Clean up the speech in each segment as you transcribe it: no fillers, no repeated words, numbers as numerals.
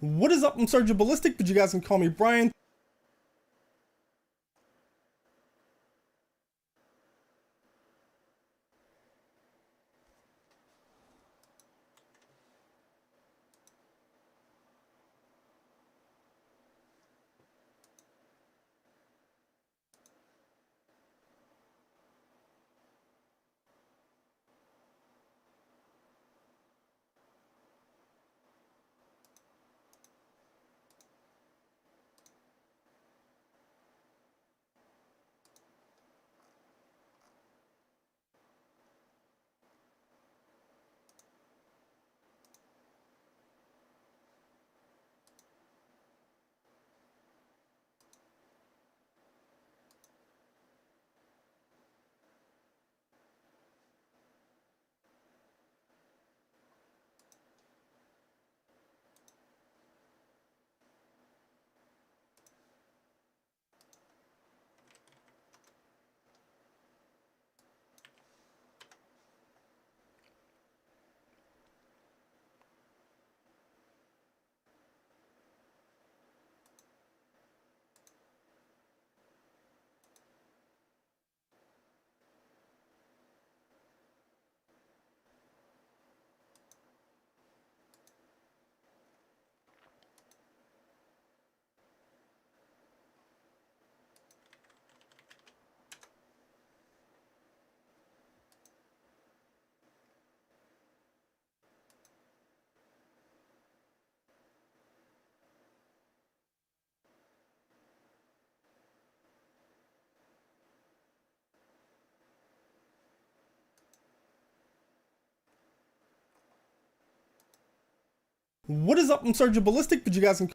What is up? I'm Sergeant Ballistic, but you guys can call me Brian. What is up? I'm Sergeant Ballistic, but you guys can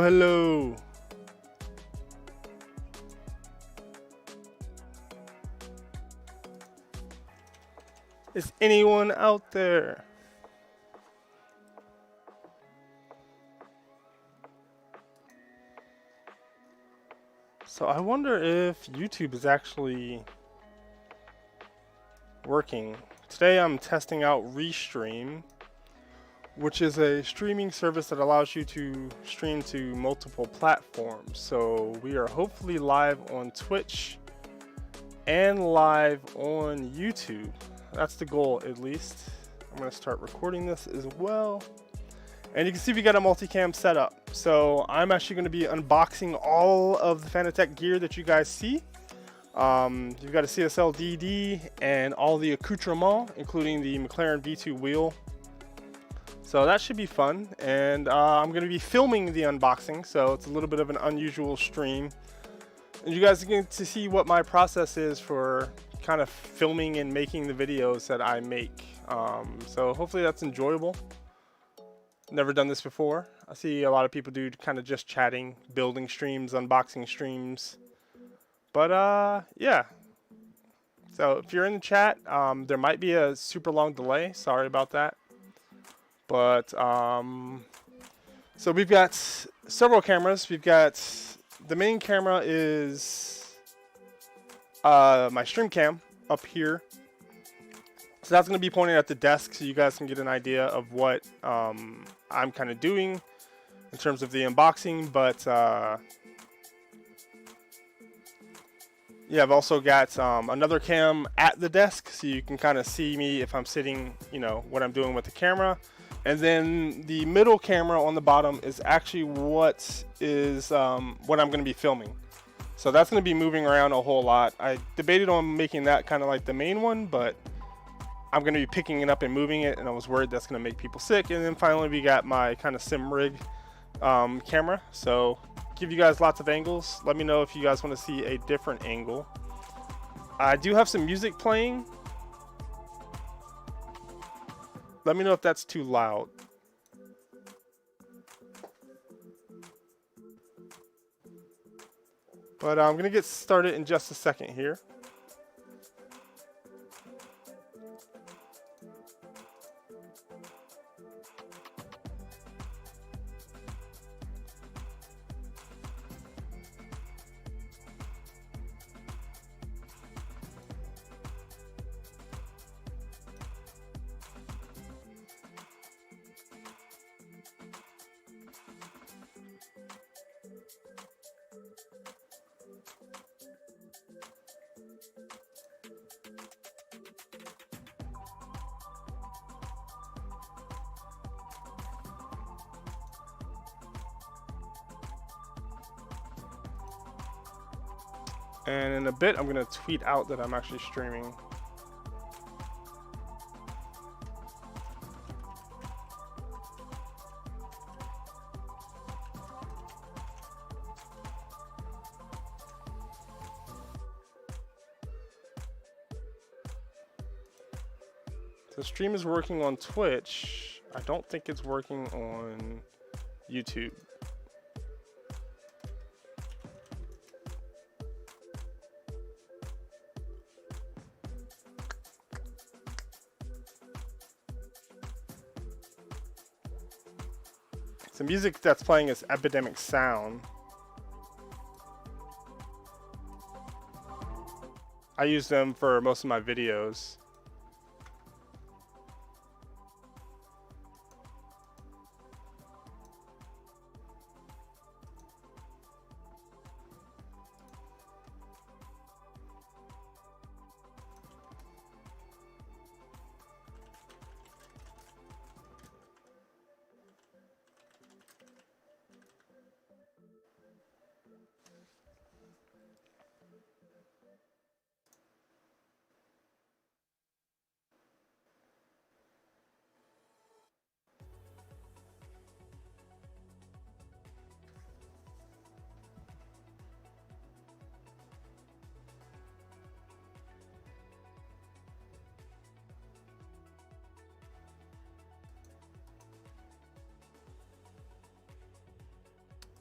hello. Is anyone out there? So I wonder if YouTube is actually working. Today I'm testing out Restream, which is a streaming service that allows you to stream to multiple platforms. So we are hopefully live on Twitch and live on YouTube. That's the goal, at least. I'm going to start recording this as well. And you can see we got a multicam setup. So I'm actually going to be unboxing all of the Fanatec gear that you guys see. You've got a CSL DD and all the accoutrements, including the McLaren V2 wheel. So that should be fun. And I'm going to be filming the unboxing, so it's a little bit of an unusual stream. And you guys are going to see what my process is for kind of filming and making the videos that I make. So hopefully that's enjoyable. Never done this before. I see a lot of people do kind of just chatting, building streams, unboxing streams. But yeah. So if you're in the chat, there might be a super long delay. Sorry about that. But so we've got several cameras. We've got the main camera is my stream cam up here. So that's going to be pointing at the desk so you guys can get an idea of what I'm kind of doing in terms of the unboxing. But yeah, I've also got another cam at the desk so you can kind of see me if I'm sitting, you know, what I'm doing with the camera. And then the middle camera on the bottom is actually what I'm going to be filming. So that's going to be moving around a whole lot. I debated on making that kind of like the main one, but I'm going to be picking it up and moving it, and I was worried that's going to make people sick. And then finally we got my kind of sim rig camera. So give you guys lots of angles. Let me know if you guys want to see a different angle. I do have some music playing. Let me know if that's too loud. But I'm going to get started in just a second here. And in a bit, I'm going to tweet out that I'm actually streaming. The stream is working on Twitch. I don't think it's working on YouTube. The music that's playing is Epidemic Sound. I use them for most of my videos.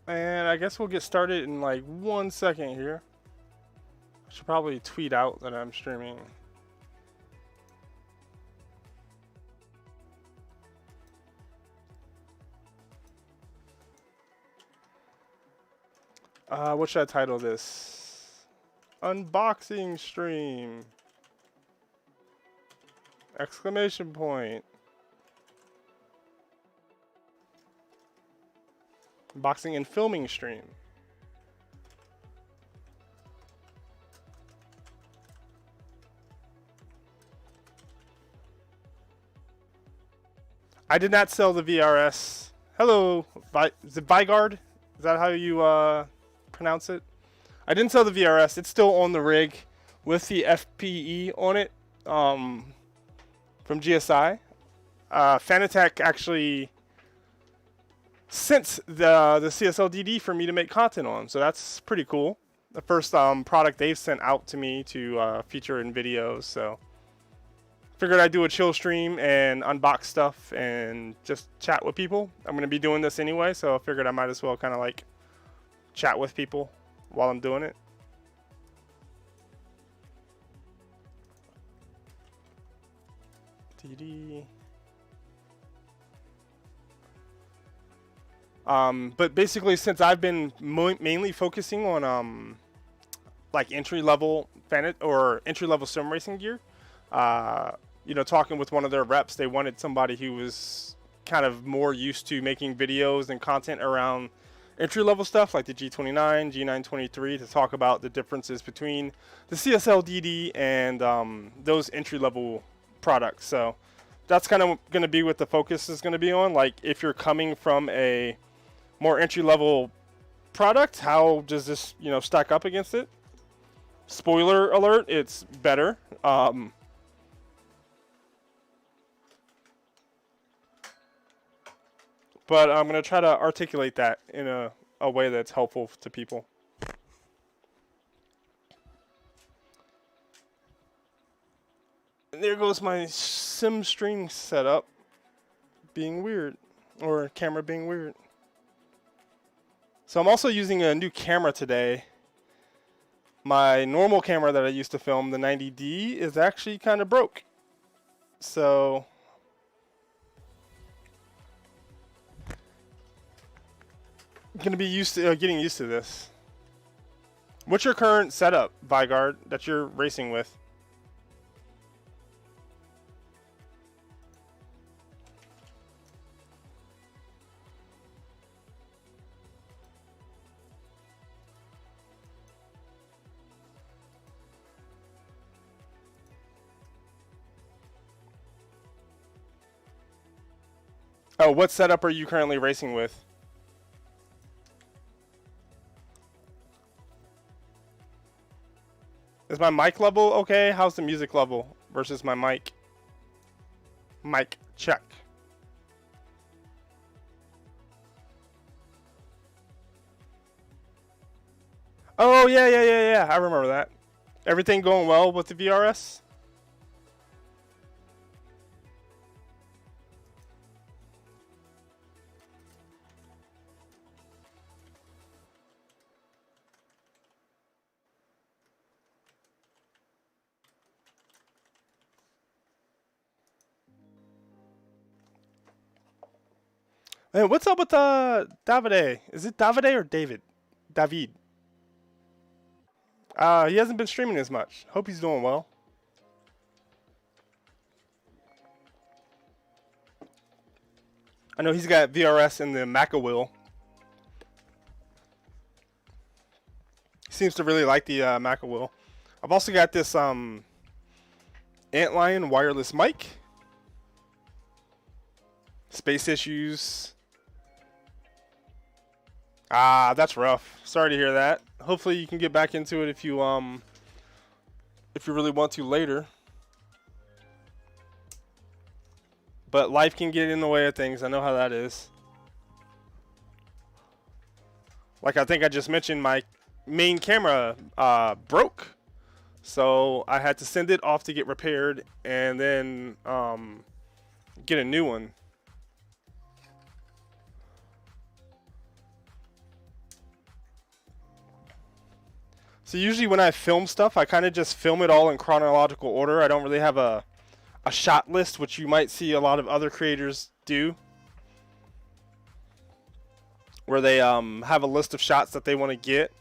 And I guess we'll get started in like 1 second here. I should probably tweet out that I'm streaming. What should I title this? Unboxing stream. Exclamation point. Unboxing and filming stream. I did not sell the VRS. Hello, is it Vigard? Is that how you pronounce it? I didn't sell the VRS. It's still on the rig with the FPE on it from GSI. Fanatec actually sent the CSL DD for me to make content on, so that's pretty cool. The first product they've sent out to me to feature in videos, so figured I'd do a chill stream and unbox stuff and just chat with people. I'm going to be doing this anyway, so I figured I might as well kind of like chat with people while I'm doing it. DD. But basically, since I've been mainly focusing on like entry-level entry-level sim racing gear, you know, talking with one of their reps, they wanted somebody who was kind of more used to making videos and content around entry-level stuff like the G29, G923 to talk about the differences between the CSL DD and those entry-level products. So that's kind of going to be what the focus is going to be on. Like, if you're coming from a more entry-level product, how does this, you know, stack up against it? Spoiler alert, it's better. But I'm going to try to articulate that in a way that's helpful to people. And there goes my sim stream setup being weird, or camera being weird. So I'm also using a new camera today. My normal camera that I used to film, the 90D, is actually kind of broke. So I'm gonna be getting used to this. What's your current setup, Vigard, that you're racing with? Oh, what setup are you currently racing with? Is my mic level okay? How's the music level versus my mic? Mic check. Oh, yeah. I remember that. Everything going well with the VRS? Hey, what's up with Davide? Is it Davide or David? David. He hasn't been streaming as much. Hope he's doing well. I know he's got VRS in the Maca wheel. He seems to really like the Maca wheel. I've also got this Antlion wireless mic. Space issues. That's rough. Sorry to hear that. Hopefully you can get back into it if you really want to later. But life can get in the way of things. I know how that is. Like, I think I just mentioned, my main camera broke. So I had to send it off to get repaired and then get a new one. So usually when I film stuff, I kind of just film it all in chronological order. I don't really have a shot list, which you might see a lot of other creators do. where they have a list of shots that they want to get.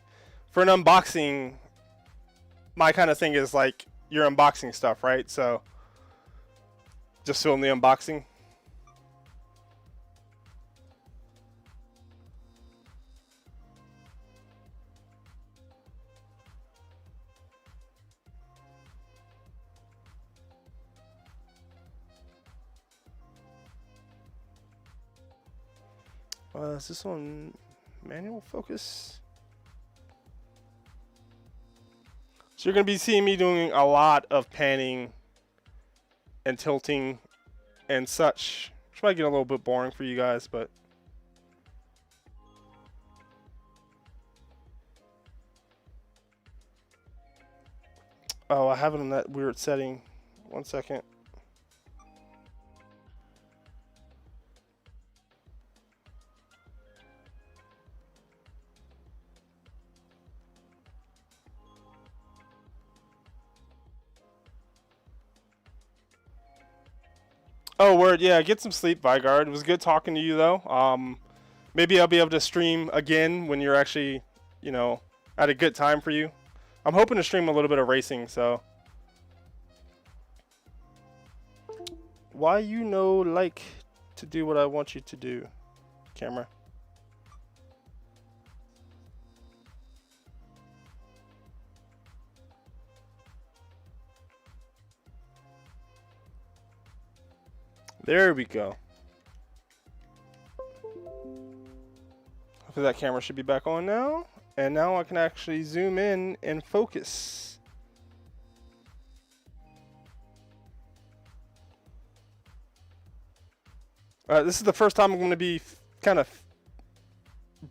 For an unboxing, my kind of thing is like your unboxing stuff, right? So just film the unboxing. Is this on manual focus? So you're going to be seeing me doing a lot of panning and tilting and such, which might get a little bit boring for you guys, but oh, I have it in that weird setting. 1 second. Oh, word. Yeah, get some sleep, Vigard. It was good talking to you, though. Maybe I'll be able to stream again when you're actually, you know, at a good time for you. I'm hoping to stream a little bit of racing, so. Why you know like to do what I want you to do, camera? There we go. Hopefully that camera should be back on now. And now I can actually zoom in and focus. This is the first time I'm going to be kind of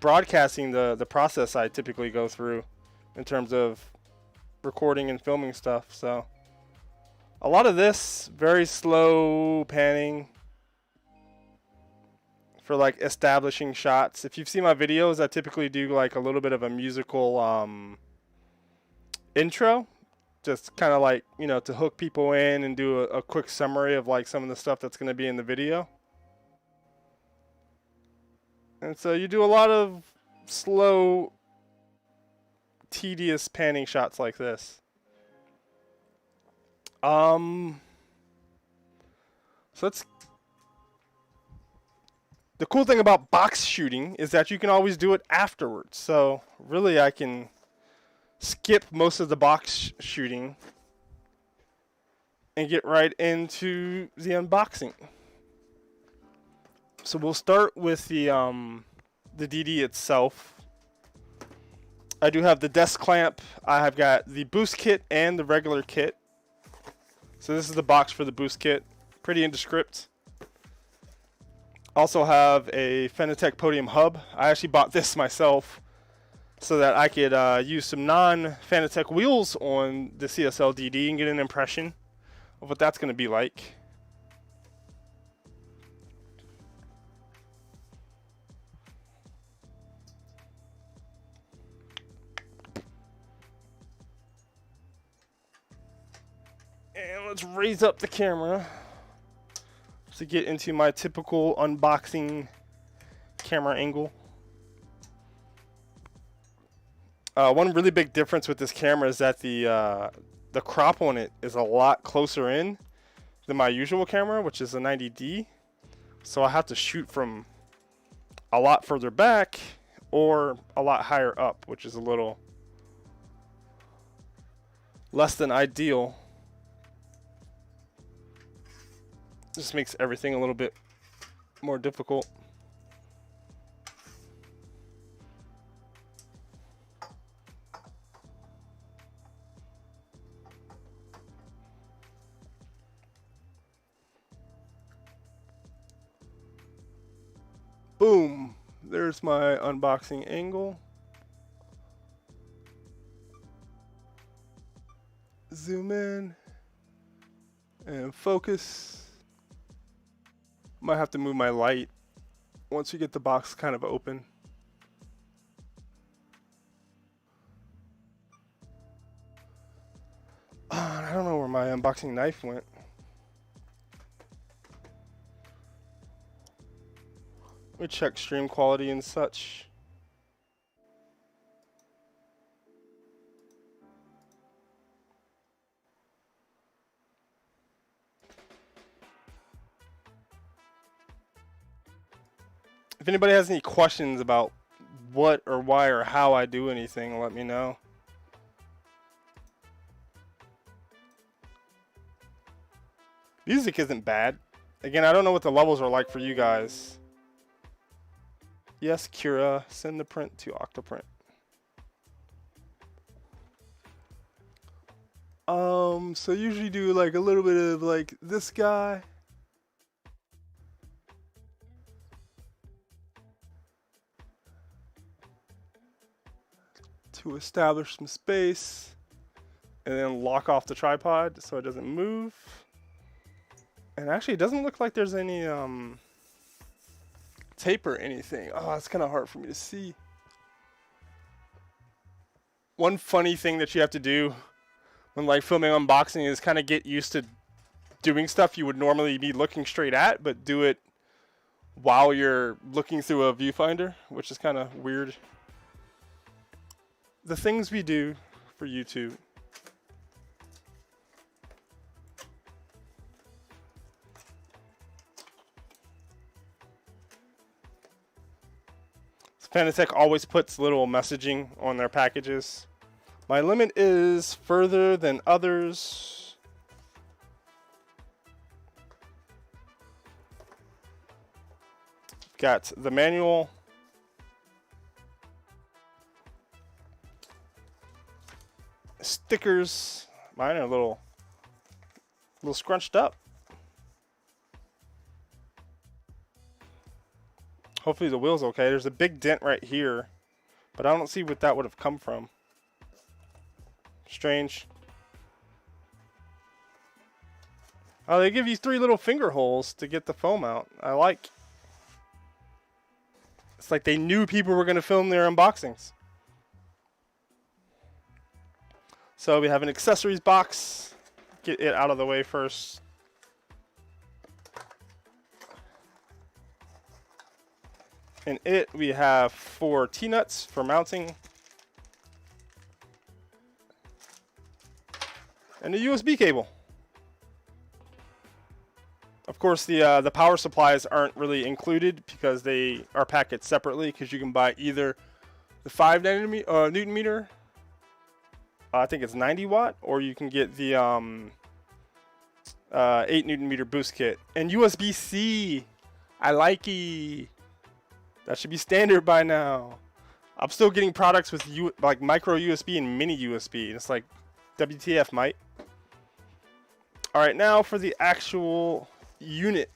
broadcasting the process I typically go through in terms of recording and filming stuff. So a lot of this very slow panning for like establishing shots. If you've seen my videos, I typically do like a little bit of a musical intro, just kind of like, you know, to hook people in and do a quick summary of like some of the stuff that's going to be in the video. And so you do a lot of slow, tedious panning shots like this. So let's. The cool thing about box shooting is that you can always do it afterwards. So really, I can skip most of the box shooting and get right into the unboxing. So we'll start with the DD itself. I do have the desk clamp. I have got the boost kit and the regular kit. So this is the box for the boost kit. Pretty indescript. Also have a Fanatec podium hub. I actually bought this myself so that I could use some non-Fanatec wheels on the CSL DD and get an impression of what that's going to be like. And let's raise up the camera to get into my typical unboxing camera angle. One really big difference with this camera is that the crop on it is a lot closer in than my usual camera, which is a 90D. So I have to shoot from a lot further back or a lot higher up, which is a little less than ideal. Just makes everything a little bit more difficult. Boom! There's my unboxing angle. Zoom in and focus. Might have to move my light once we get the box kind of open. I don't know where my unboxing knife went. We check stream quality and such. If anybody has any questions about what or why or how I do anything, let me know. Music isn't bad. Again, I don't know what the levels are like for you guys. Yes, Kira, send the print to Octoprint. So usually do like a little bit of like this guy. To establish some space. And then lock off the tripod so it doesn't move. And actually it doesn't look like there's any tape or anything. Oh, that's kind of hard for me to see. One funny thing that you have to do when like filming unboxing is kind of get used to doing stuff you would normally be looking straight at, but do it while you're looking through a viewfinder, which is kind of weird. The things we do for YouTube. Fanatec always puts little messaging on their packages. My limit is further than others. Got the manual. Stickers. Mine are a little scrunched up. Hopefully the wheel's okay. There's a big dent right here, but I don't see what that would have come from. Strange. Oh, they give you 3 little finger holes to get the foam out. I like. It's like they knew people were going to film their unboxings. So we have an accessories box. Get it out of the way first. In it, we have 4 T-nuts for mounting. And a USB cable. Of course, the power supplies aren't really included because they are packaged separately, because you can buy either the 5 Newton meter, I think it's 90 watt, or you can get the 8 Newton meter boost kit. And USB-C. I like it. That should be standard by now. I'm still getting products with like micro USB and mini USB. And it's like, WTF, mate. Alright, now for the actual unit.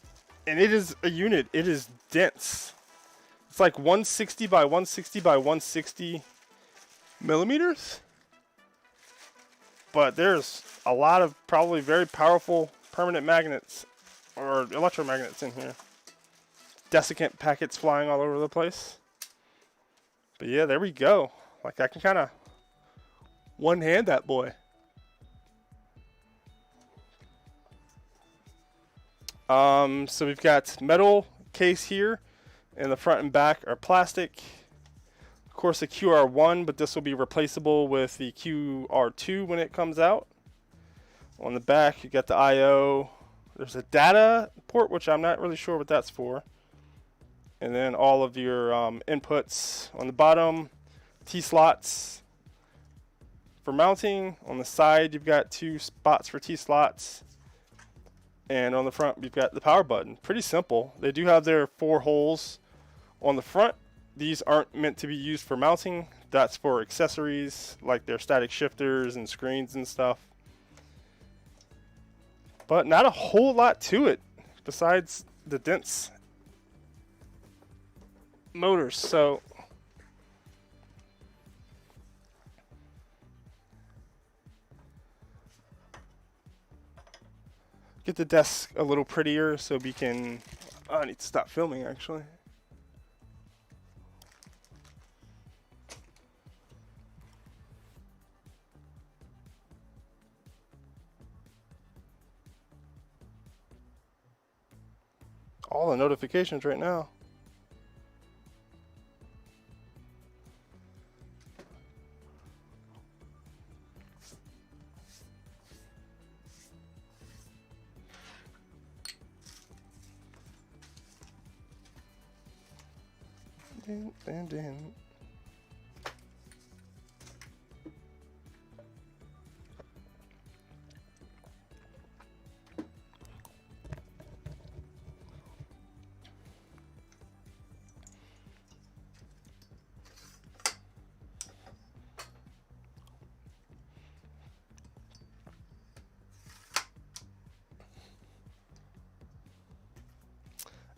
And it is a unit. It is dense. It's like 160 by 160 by 160 millimeters. But there's a lot of probably very powerful permanent magnets or electromagnets in here. Desiccant packets flying all over the place. But yeah, there we go. Like I can kind of one-hand that boy. So we've got metal case here, and the front and back are plastic. Of course, the QR1, but this will be replaceable with the QR2 when it comes out. On the back, you got the I/O. There's a data port, which I'm not really sure what that's for. And then all of your inputs on the bottom, T-slots for mounting. On the side, you've got 2 spots for T-slots. And on the front, you've got the power button. Pretty simple. They do have their 4 holes on the front. These aren't meant to be used for mounting. That's for accessories, like their static shifters and screens and stuff. But not a whole lot to it, besides the dense motors. So get the desk a little prettier so we can I need to stop filming actually. All the notifications right now. dun, dun, dun.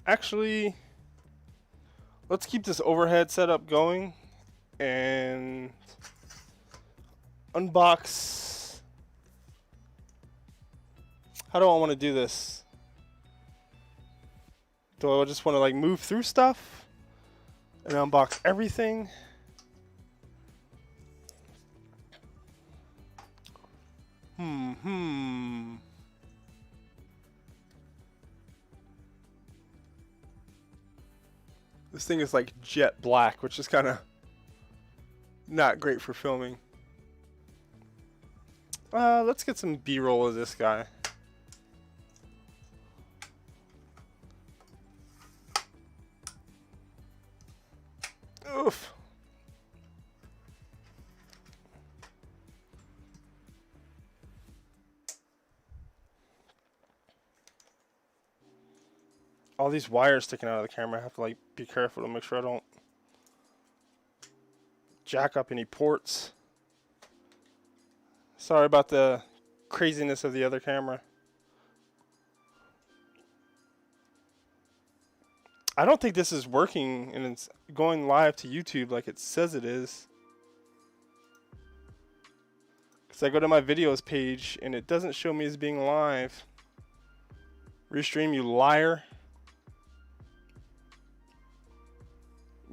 Actually, let's keep this overhead setup going and unbox. How do I want to do this? Do I just want to like move through stuff and unbox everything? This thing is like jet black, which is kind of not great for filming. Let's get some B-roll of this guy. Oof. All these wires sticking out of the camera. I have to like be careful to make sure I don't jack up any ports. Sorry about the craziness of the other camera. I don't think this is working and it's going live to YouTube like it says it is. Because I go to my videos page and it doesn't show me as being live. Restream, you liar.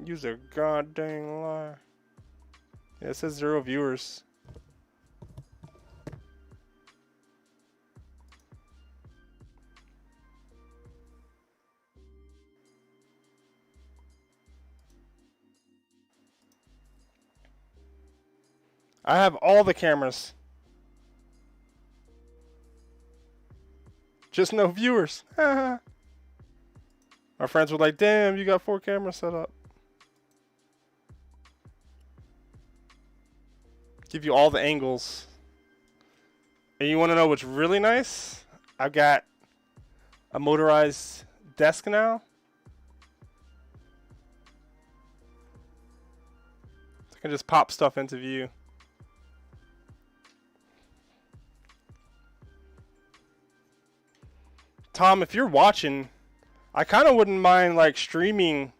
Use a goddamn liar. Yeah, it says 0 viewers. I have all the cameras. Just no viewers. My friends were like, damn, you got 4 cameras set up. Give you all the angles. And you want to know what's really nice? I've got a motorized desk now. I can just pop stuff into view. Tom, if you're watching, I kind of wouldn't mind like streaming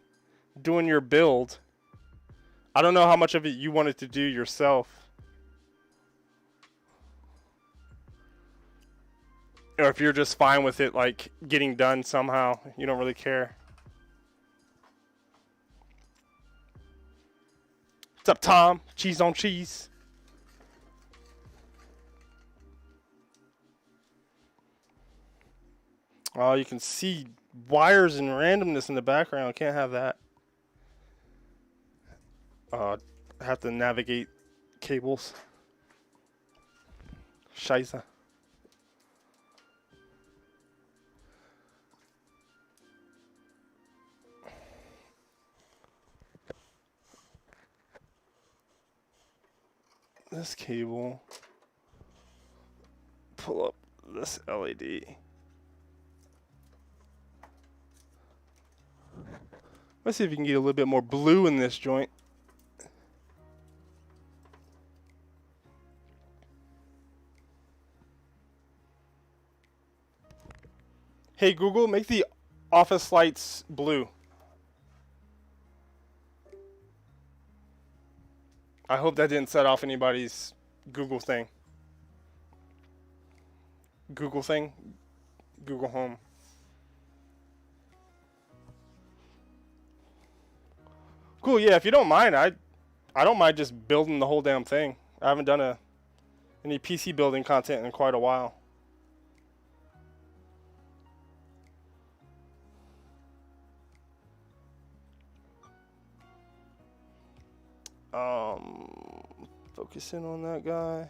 doing your build. I don't know how much of it you wanted to do yourself. Or if you're just fine with it like getting done somehow. You don't really care. What's up, Tom? Cheese on cheese. Oh, you can see wires and randomness in the background. Can't have that. I have to navigate cables. Scheisse. This cable. Pull up this LED. Let's see if you can get a little bit more blue in this joint. Hey Google, make the office lights blue. I hope that didn't set off anybody's Google thing. Google thing? Google Home. Cool, yeah, if you don't mind, I don't mind just building the whole damn thing. I haven't done any PC building content in quite a while. Focusing on that guy.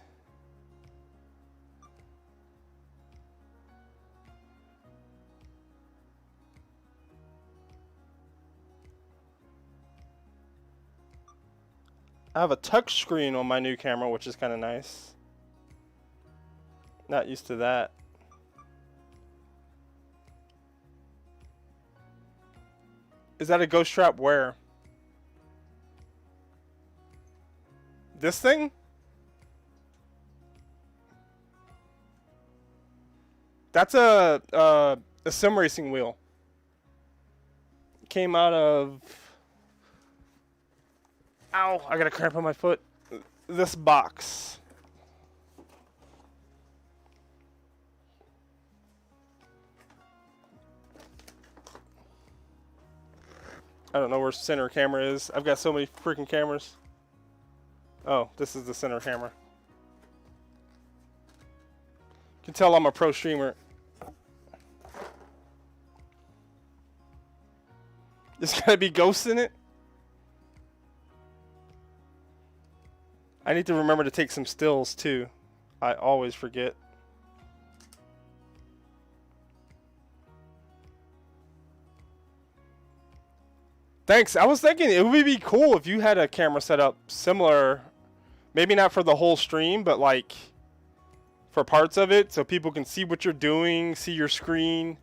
I have a touch screen on my new camera, which is kind of nice. Not used to that. Is that a ghost trap where? This thing? That's a sim racing wheel. Came out of... Ow, I got a cramp on my foot. This box. I don't know where center camera is. I've got so many freaking cameras. Oh, this is the center camera. You can tell I'm a pro streamer. There's gotta be ghosts in it. I need to remember to take some stills too. I always forget. Thanks. I was thinking it would be cool if you had a camera set up similar, maybe not for the whole stream, but like for parts of it, so people can see what you're doing, see your screen,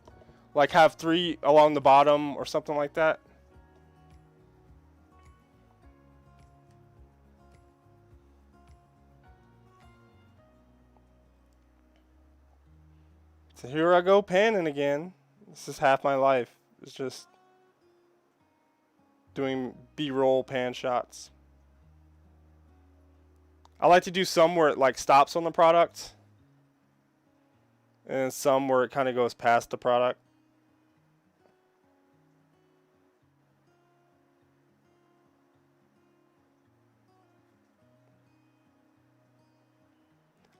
like have 3 along the bottom or something like that. So here I go panning again. This is half my life. It's just doing B-roll pan shots. I like to do some where it like stops on the product, and some where it kind of goes past the product.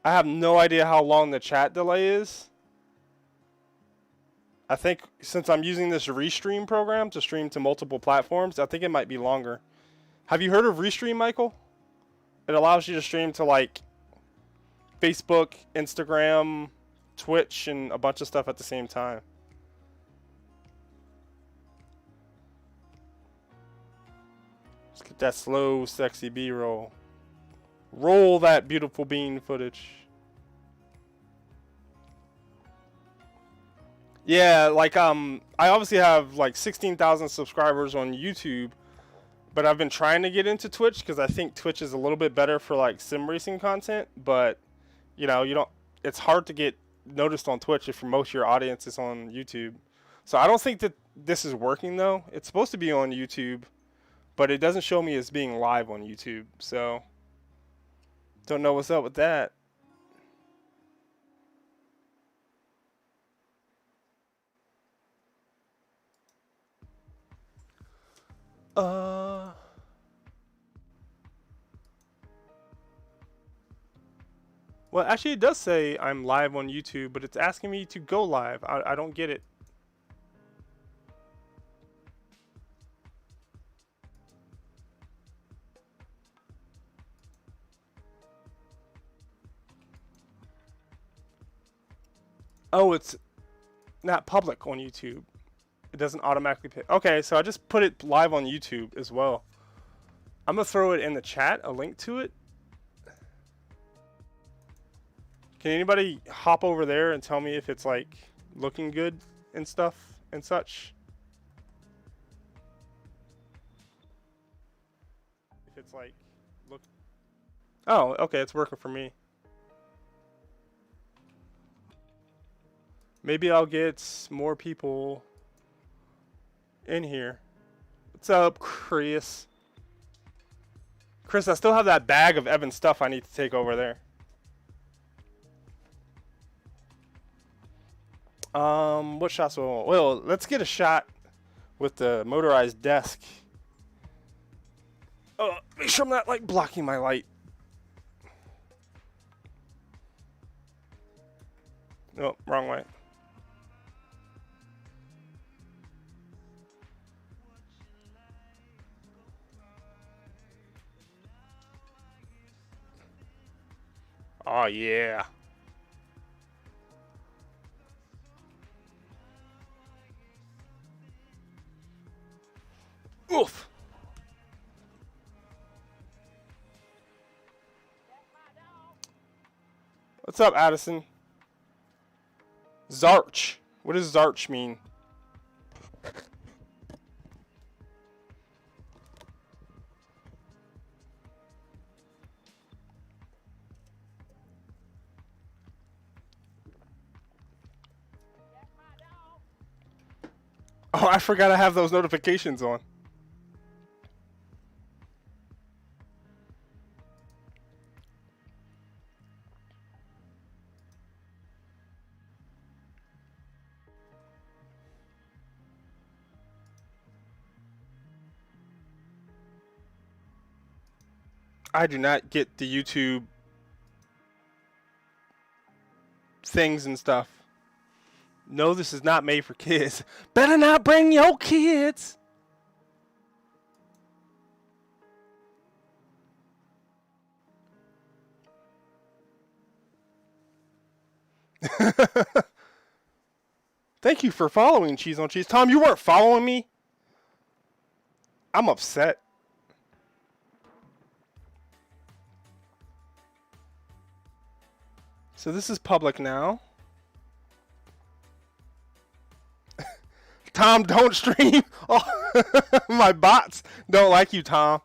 I have no idea how long the chat delay is. I think since I'm using this Restream program to stream to multiple platforms, I think it might be longer. Have you heard of Restream, Michael? It allows you to stream to like Facebook, Instagram, Twitch, and a bunch of stuff at the same time. Let's get that slow, sexy B-roll. Roll that beautiful bean footage. Yeah, like I obviously have like 16,000 subscribers on YouTube, but I've been trying to get into Twitch because I think Twitch is a little bit better for like sim racing content, but you know, it's hard to get noticed on Twitch if most of your audience is on YouTube. So I don't think that this is working though. It's supposed to be on YouTube, but it doesn't show me as being live on YouTube. So don't know what's up with that. Well, actually it does say I'm live on YouTube, but it's asking me to go live. I don't get it. Oh, it's not public on YouTube. It doesn't automatically pick. Okay, so I just put it live on YouTube as well. I'm gonna throw it in the chat, a link to it. Can anybody hop over there and tell me if it's like looking good and stuff and such? If it's like look. Oh, okay, it's working for me. Maybe I'll get more people in here. What's up, Chris? Chris, I still have that bag of Evan's stuff I need to take over there. What shots will I want? Well, let's get a shot with the motorized desk. Oh, make sure I'm not like blocking my light. Oh, wrong way. Oh yeah. Oof. What's up, Addison? Zarch. What does Zarch mean? Oh, I forgot I have those notifications on. I do not get the YouTube things and stuff. No, this is not made for kids. Better not bring your kids. Thank you for following Cheese on Cheese. Tom, you weren't following me? I'm upset. So this is public now. Tom, don't stream. Oh, my bots don't like you, Tom.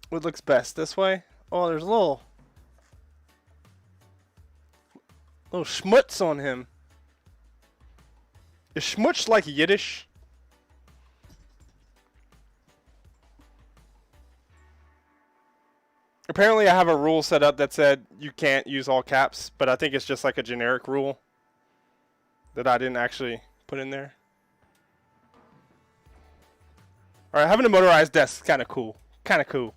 What looks best? This way? Oh, there's a little schmutz on him. Is schmutz like Yiddish? Apparently I have a rule set up that said you can't use all caps, but I think it's just like a generic rule that I didn't actually put in there. Alright, having a motorized desk is kind of cool. Kind of cool.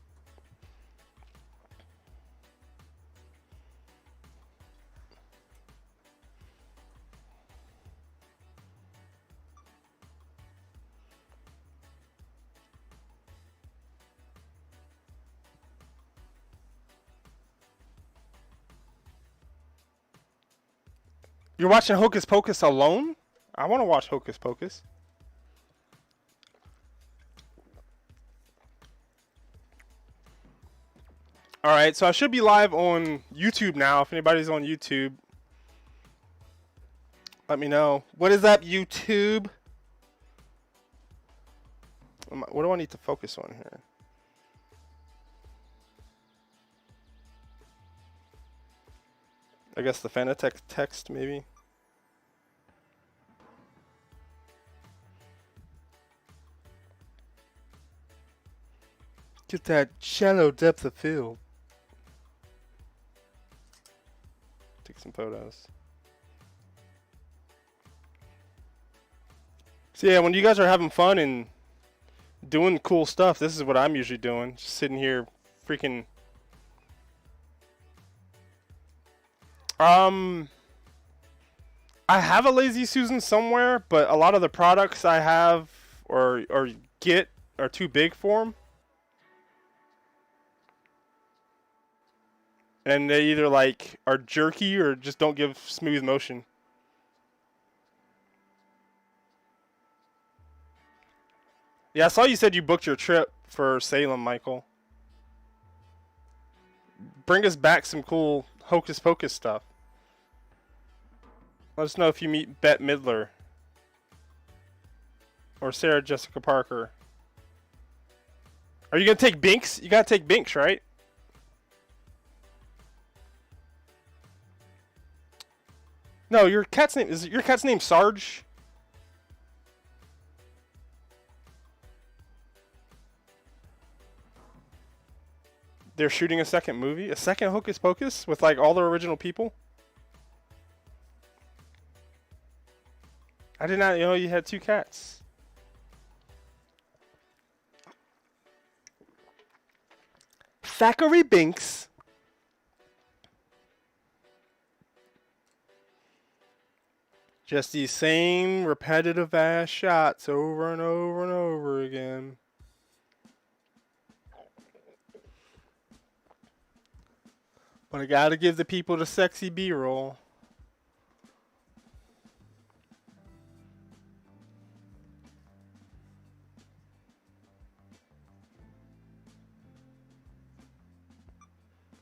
You're watching Hocus Pocus alone? I want to watch Hocus Pocus. Alright, so I should be live on YouTube now. If anybody's on YouTube, let me know. What is up, YouTube? What do I need to focus on here? I guess the Fanatec text, maybe. Get that shallow depth of field. Take some photos. So yeah, when you guys are having fun and doing cool stuff, this is what I'm usually doing. Just sitting here freaking... I have a Lazy Susan somewhere, but a lot of the products I have or get are too big for them. And they either like are jerky or just don't give smooth motion. Yeah, I saw you said you booked your trip for Salem, Michael. Bring us back some cool Hocus Pocus stuff. Let us know if you meet Bette Midler or Sarah Jessica Parker. Are you gonna take Binks? You gotta take Binks, right? No, your cat's name is your cat's name Sarge. They're shooting a second movie, a second Hocus Pocus with like all the original people. I did not know you had two cats. Thackeray Binks. Just these same repetitive ass shots over and over and over again. But I gotta give the people the sexy B-roll.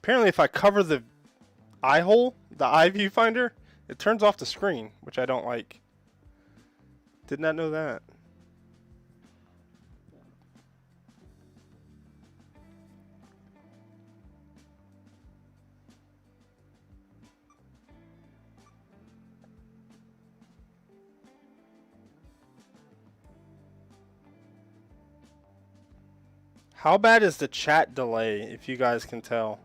Apparently if I cover the eye hole, the eye viewfinder, it turns off the screen, which I don't like. Did not know that. How bad is the chat delay, if you guys can tell?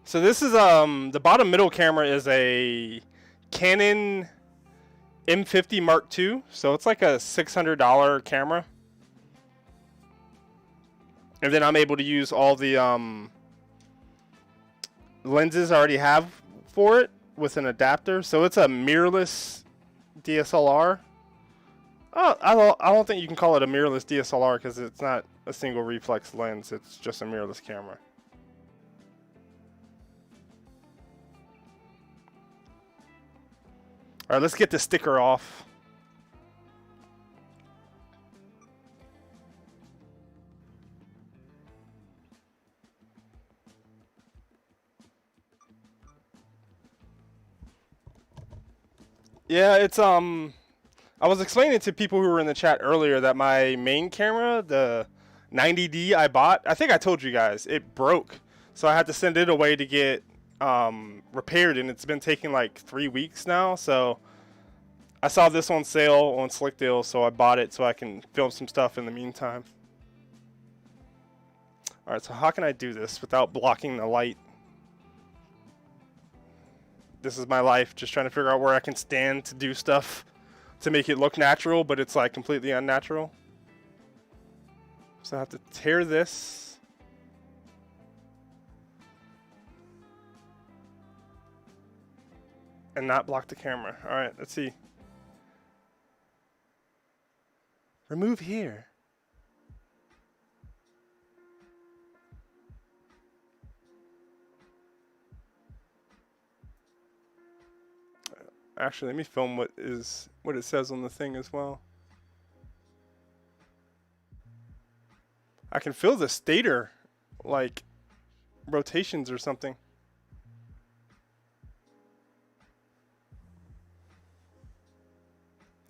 So this is the bottom middle camera is a Canon M50 Mark II, so it's like a $600 camera. And then I'm able to use all the lenses I already have for it with an adapter. So it's a mirrorless DSLR. Oh, I don't think you can call it a mirrorless DSLR because it's not a single reflex lens. It's just a mirrorless camera. All right, let's get the sticker off. Yeah, it's I was explaining to people who were in the chat earlier that my main camera, the 90D I bought, I think I told you guys, it broke. So I had to send it away to get repaired, and it's been taking like 3 weeks now. So I saw this on sale on Slick Deal, so I bought it so I can film some stuff in the meantime. Alright, so how can I do this without blocking the light? This is my life, just trying to figure out where I can stand to do stuff to make it look natural, but it's like completely unnatural. So I have to tear this. And not block the camera. Alright, let's see. Remove here. Actually, let me film what it says on the thing as well. I can feel the stator, like rotations or something.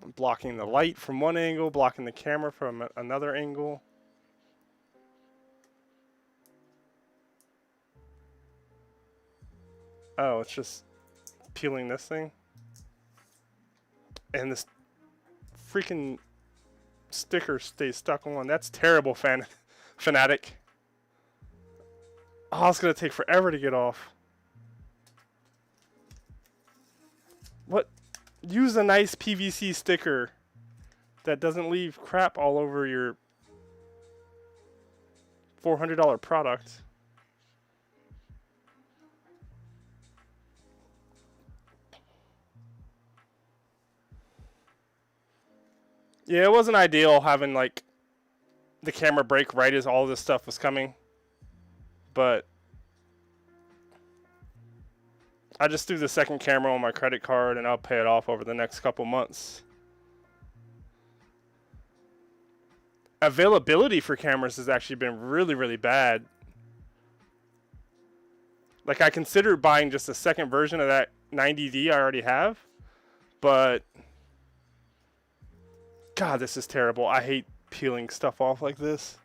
I'm blocking the light from one angle, blocking the camera from another angle. Oh, it's just peeling this thing. And this freaking sticker stays stuck on. That's terrible, Fanatec. Oh, it's gonna take forever to get off. What? Use a nice PVC sticker that doesn't leave crap all over your $400 product. Yeah, it wasn't ideal having like the camera break right as all this stuff was coming, but I just threw the second camera on my credit card and I'll pay it off over the next couple months. Availability for cameras has actually been really, really bad. Like, I considered buying just a second version of that 90D I already have, but God, this is terrible. I hate peeling stuff off like this.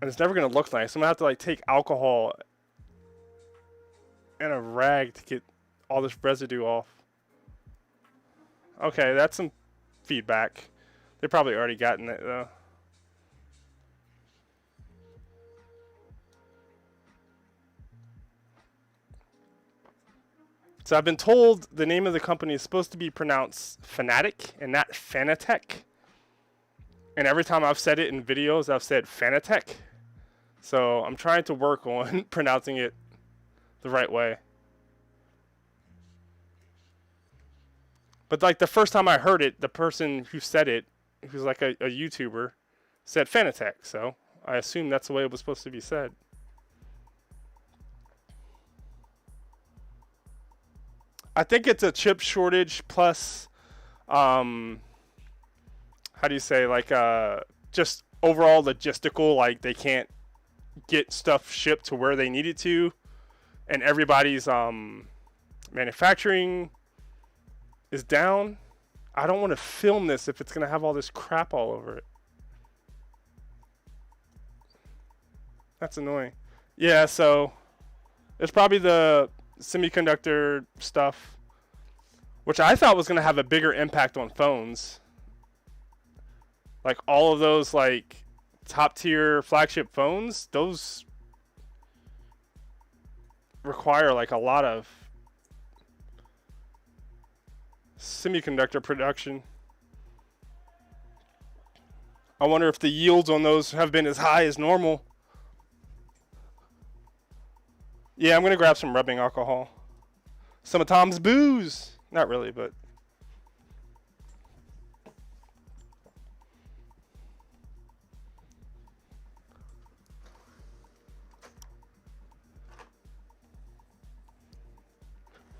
And it's never going to look nice. I'm going to have to like take alcohol and a rag to get all this residue off. Okay, that's some feedback. They probably already gotten it though. So I've been told the name of the company is supposed to be pronounced Fanatec and not Fanatec. And every time I've said it in videos, I've said Fanatec. So I'm trying to work on pronouncing it the right way. But like the first time I heard it, the person who said it, who's like a YouTuber, said Fanatec. So I assume that's the way it was supposed to be said. I think it's a chip shortage plus how do you say, like, just overall logistical, like they can't get stuff shipped to where they need it to, and everybody's manufacturing is down. I don't want to film this if it's gonna have all this crap all over it. That's annoying. Yeah, so it's probably the semiconductor stuff, which I thought was gonna have a bigger impact on phones. Like all of those like top tier flagship phones, those require like a lot of semiconductor production. I wonder if the yields on those have been as high as normal. Yeah, I'm gonna grab some rubbing alcohol. Some of Tom's booze. Not really, but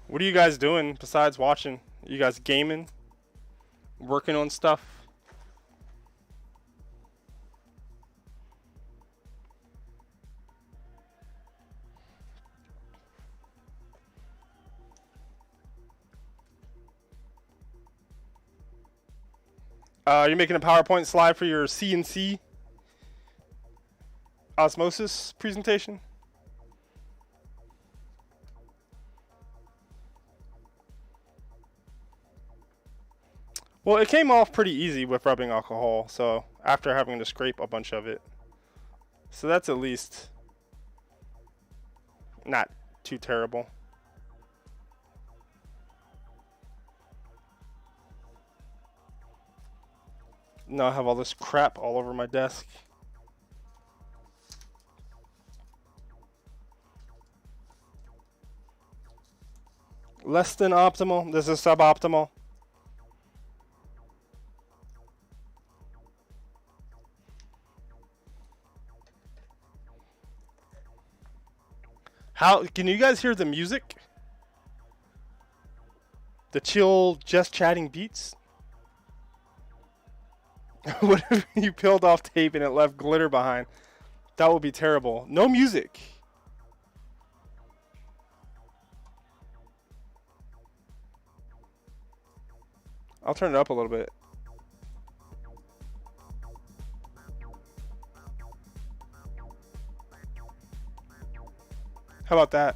what are you guys doing besides watching? You guys gaming? Working on stuff? You're making a PowerPoint slide for your CNC osmosis presentation? Well, it came off pretty easy with rubbing alcohol, so after having to scrape a bunch of it. So that's at least not too terrible. Now I have all this crap all over my desk. Less than optimal. This is suboptimal. How can you guys hear the music? The chill, just chatting beats? What if you peeled off tape and it left glitter behind? That would be terrible. No music. I'll turn it up a little bit. How about that?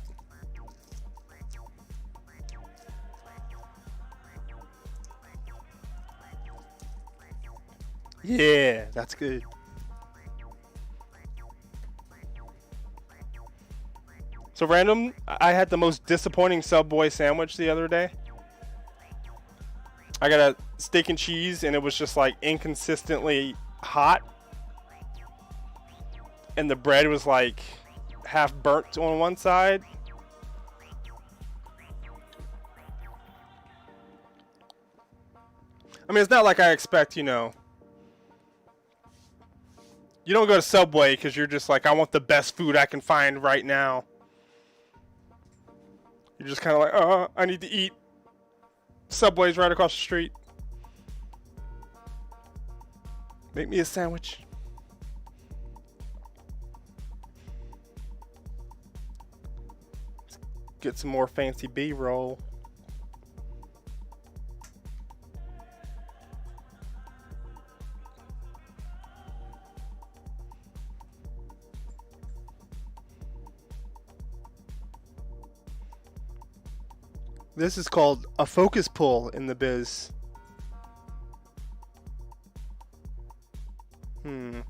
Yeah, that's good. So random, I had the most disappointing Subway sandwich the other day. I got a steak and cheese and it was just like inconsistently hot. And the bread was like half burnt on one side. I mean, it's not like I expect, you know. You don't go to Subway because you're just like, I want the best food I can find right now. You're just kind of like, oh, I need to eat. Subway's right across the street. Make me a sandwich. Let's get some more fancy B-roll. This is called a focus pull in the biz. Trying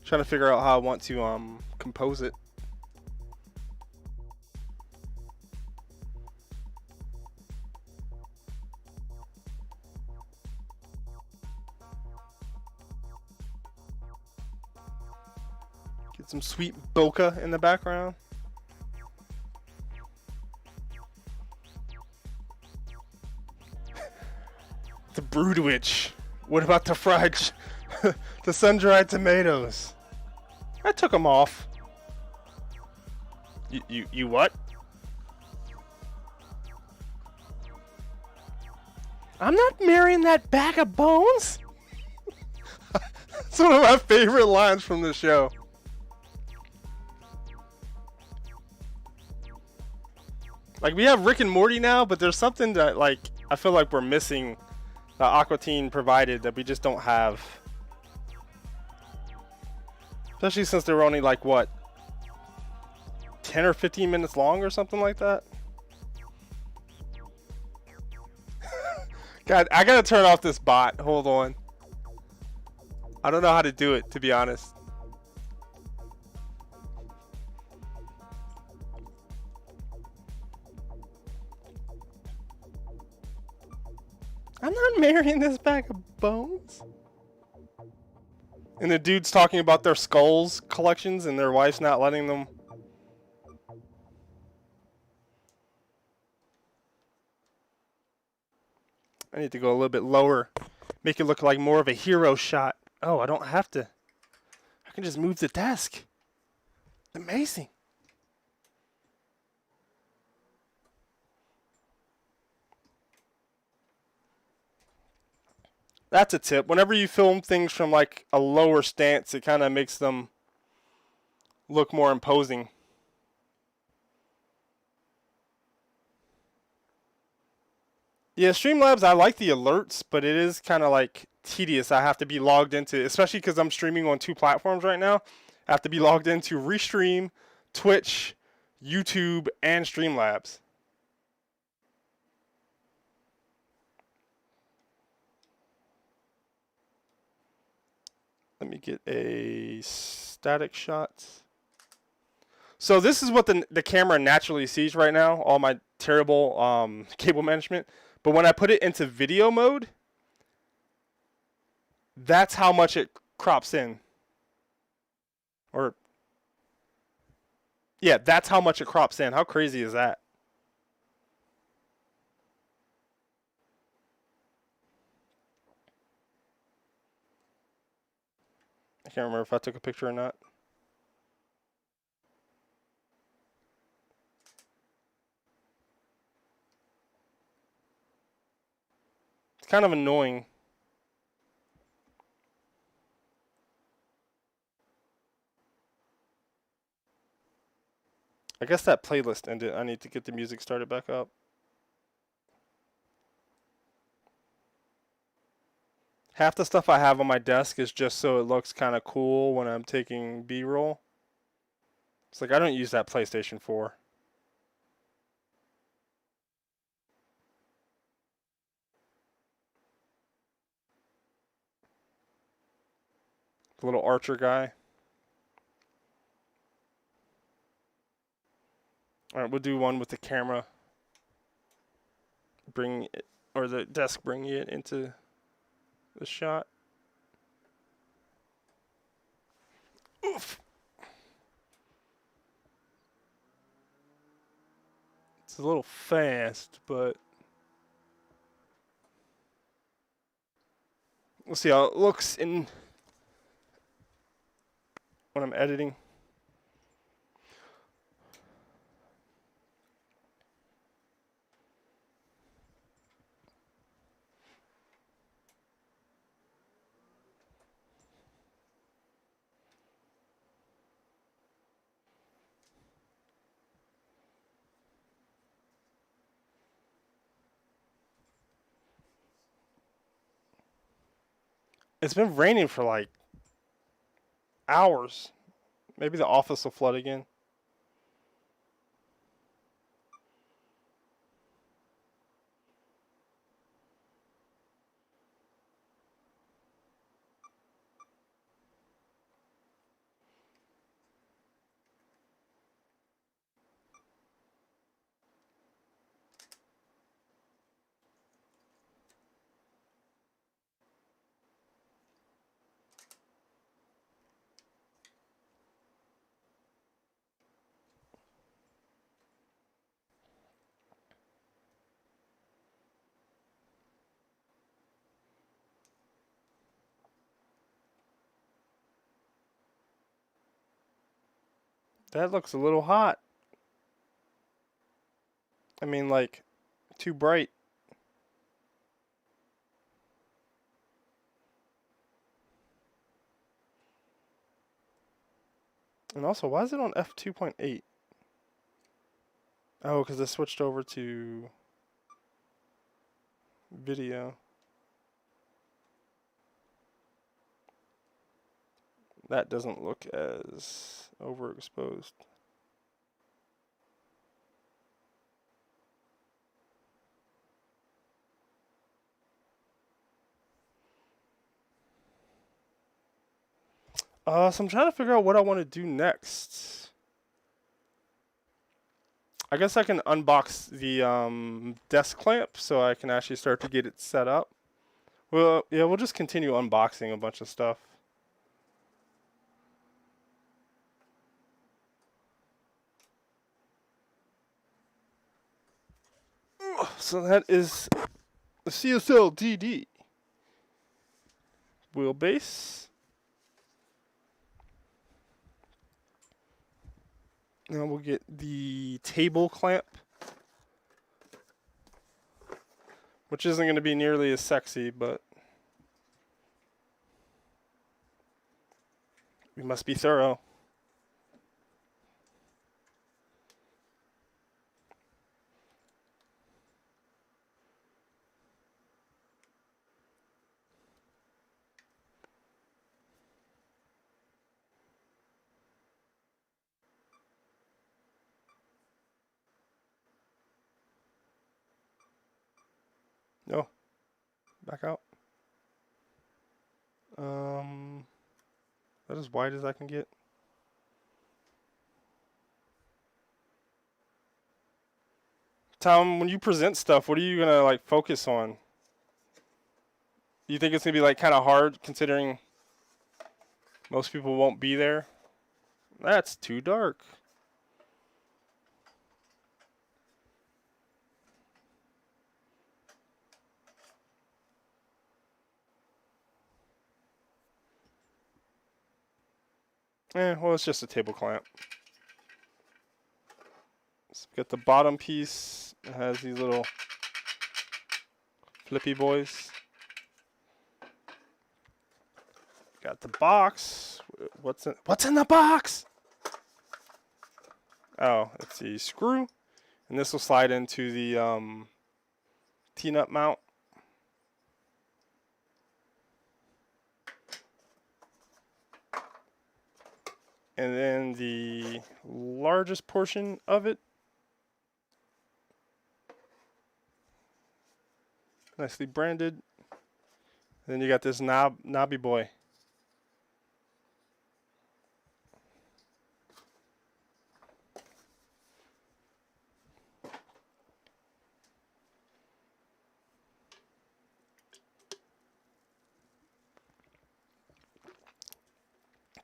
to figure out how I want to compose it. Get some sweet bokeh in the background. The Broodwitch. What about the fried, the sun-dried tomatoes? I took them off. You what? I'm not marrying that bag of bones. It's one of my favorite lines from the show. Like, we have Rick and Morty now, but there's something that, like, I feel like we're missing that Aqua Teen provided that we just don't have. Especially since they were only, like, what, 10 or 15 minutes long or something like that? God, I gotta turn off this bot. Hold on. I don't know how to do it, to be honest. I'm not marrying this bag of bones. And the dude's talking about their skulls collections and their wife's not letting them. I need to go a little bit lower. Make it look like more of a hero shot. Oh, I don't have to. I can just move the desk. Amazing. That's a tip. Whenever you film things from like a lower stance, it kind of makes them look more imposing. Yeah, Streamlabs, I like the alerts, but it is kind of like tedious. I have to be logged into, especially because I'm streaming on 2 platforms right now. I have to be logged into Restream, Twitch, YouTube, and Streamlabs. Let me get a static shot. So this is what the camera naturally sees right now, all my terrible cable management. But when I put it into video mode, that's how much it crops in. Or, yeah, that's how much it crops in. How crazy is that? I can't remember if I took a picture or not. It's kind of annoying. I guess that playlist ended. I need to get the music started back up. Half the stuff I have on my desk is just so it looks kind of cool when I'm taking B-roll. It's like I don't use that PlayStation 4. The little archer guy. Alright, we'll do one with the camera. Bring it, or the desk bringing it into the shot. Oof. It's a little fast, but we'll see how it looks in when I'm editing. It's been raining for like hours. Maybe the office will flood again. That looks a little hot. I mean, like, too bright. And also, why is it on f2.8? Oh, because I switched over to video. That doesn't look as overexposed. So I'm trying to figure out what I want to do next. I guess I can unbox the desk clamp so I can actually start to get it set up. Well, yeah, we'll just continue unboxing a bunch of stuff. So that is the CSL DD wheelbase. Now we'll get the table clamp, which isn't going to be nearly as sexy, but we must be thorough. No, back out. That as wide as I can get. Tom, when you present stuff, what are you gonna like focus on? Do you think it's gonna be like kind of hard considering most people won't be there? That's too dark. Well, it's just a table clamp. So we got the bottom piece. It has these little flippy boys. Got the box. What's in the box? Oh, it's the screw, and this will slide into the T-nut mount. And then the largest portion of it, nicely branded. And then you got this knobby boy.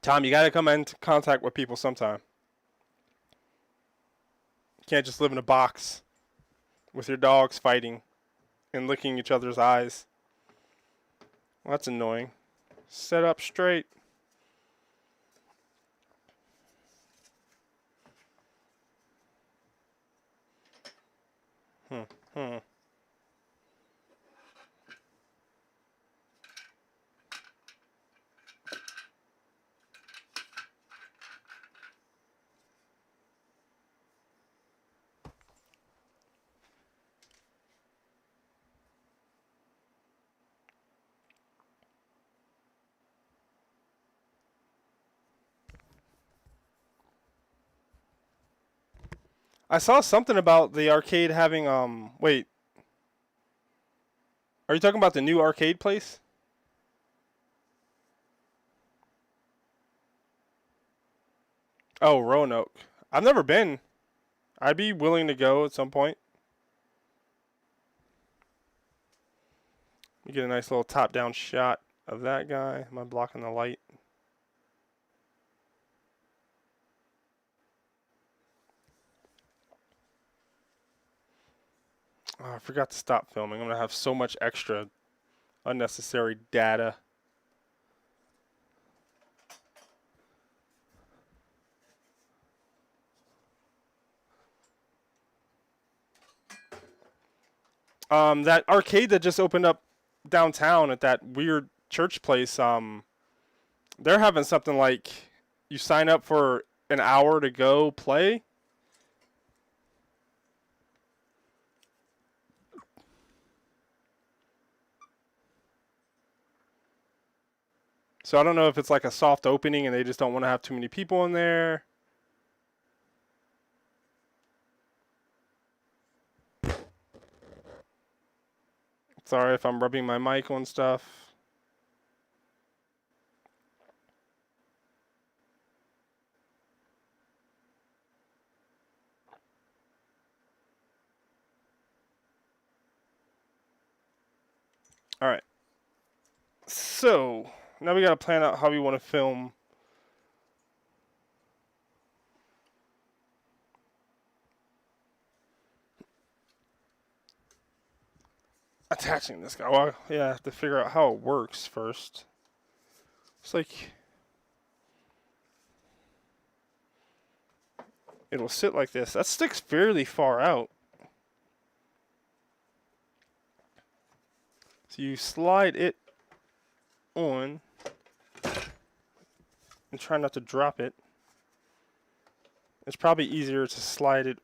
Tom, you got to come into contact with people sometime. You can't just live in a box with your dogs fighting and licking each other's eyes. Well, that's annoying. Set up straight. I saw something about the arcade having wait. Are you talking about the new arcade place? Oh, Roanoke. I've never been. I'd be willing to go at some point. We get a nice little top-down shot of that guy. Am I blocking the light? Oh, I forgot to stop filming. I'm going to have so much extra unnecessary data. That arcade that just opened up downtown at that weird church place, they're having something like you sign up for an hour to go play. So I don't know if it's like a soft opening and they just don't want to have too many people in there. Sorry if I'm rubbing my mic on stuff. All right. So now we got to plan out how we want to film. Attaching this guy. Well, yeah, I have to figure out how it works first. It's like it'll sit like this. That sticks fairly far out. So you slide it on and try not to drop it. It's probably easier to slide it,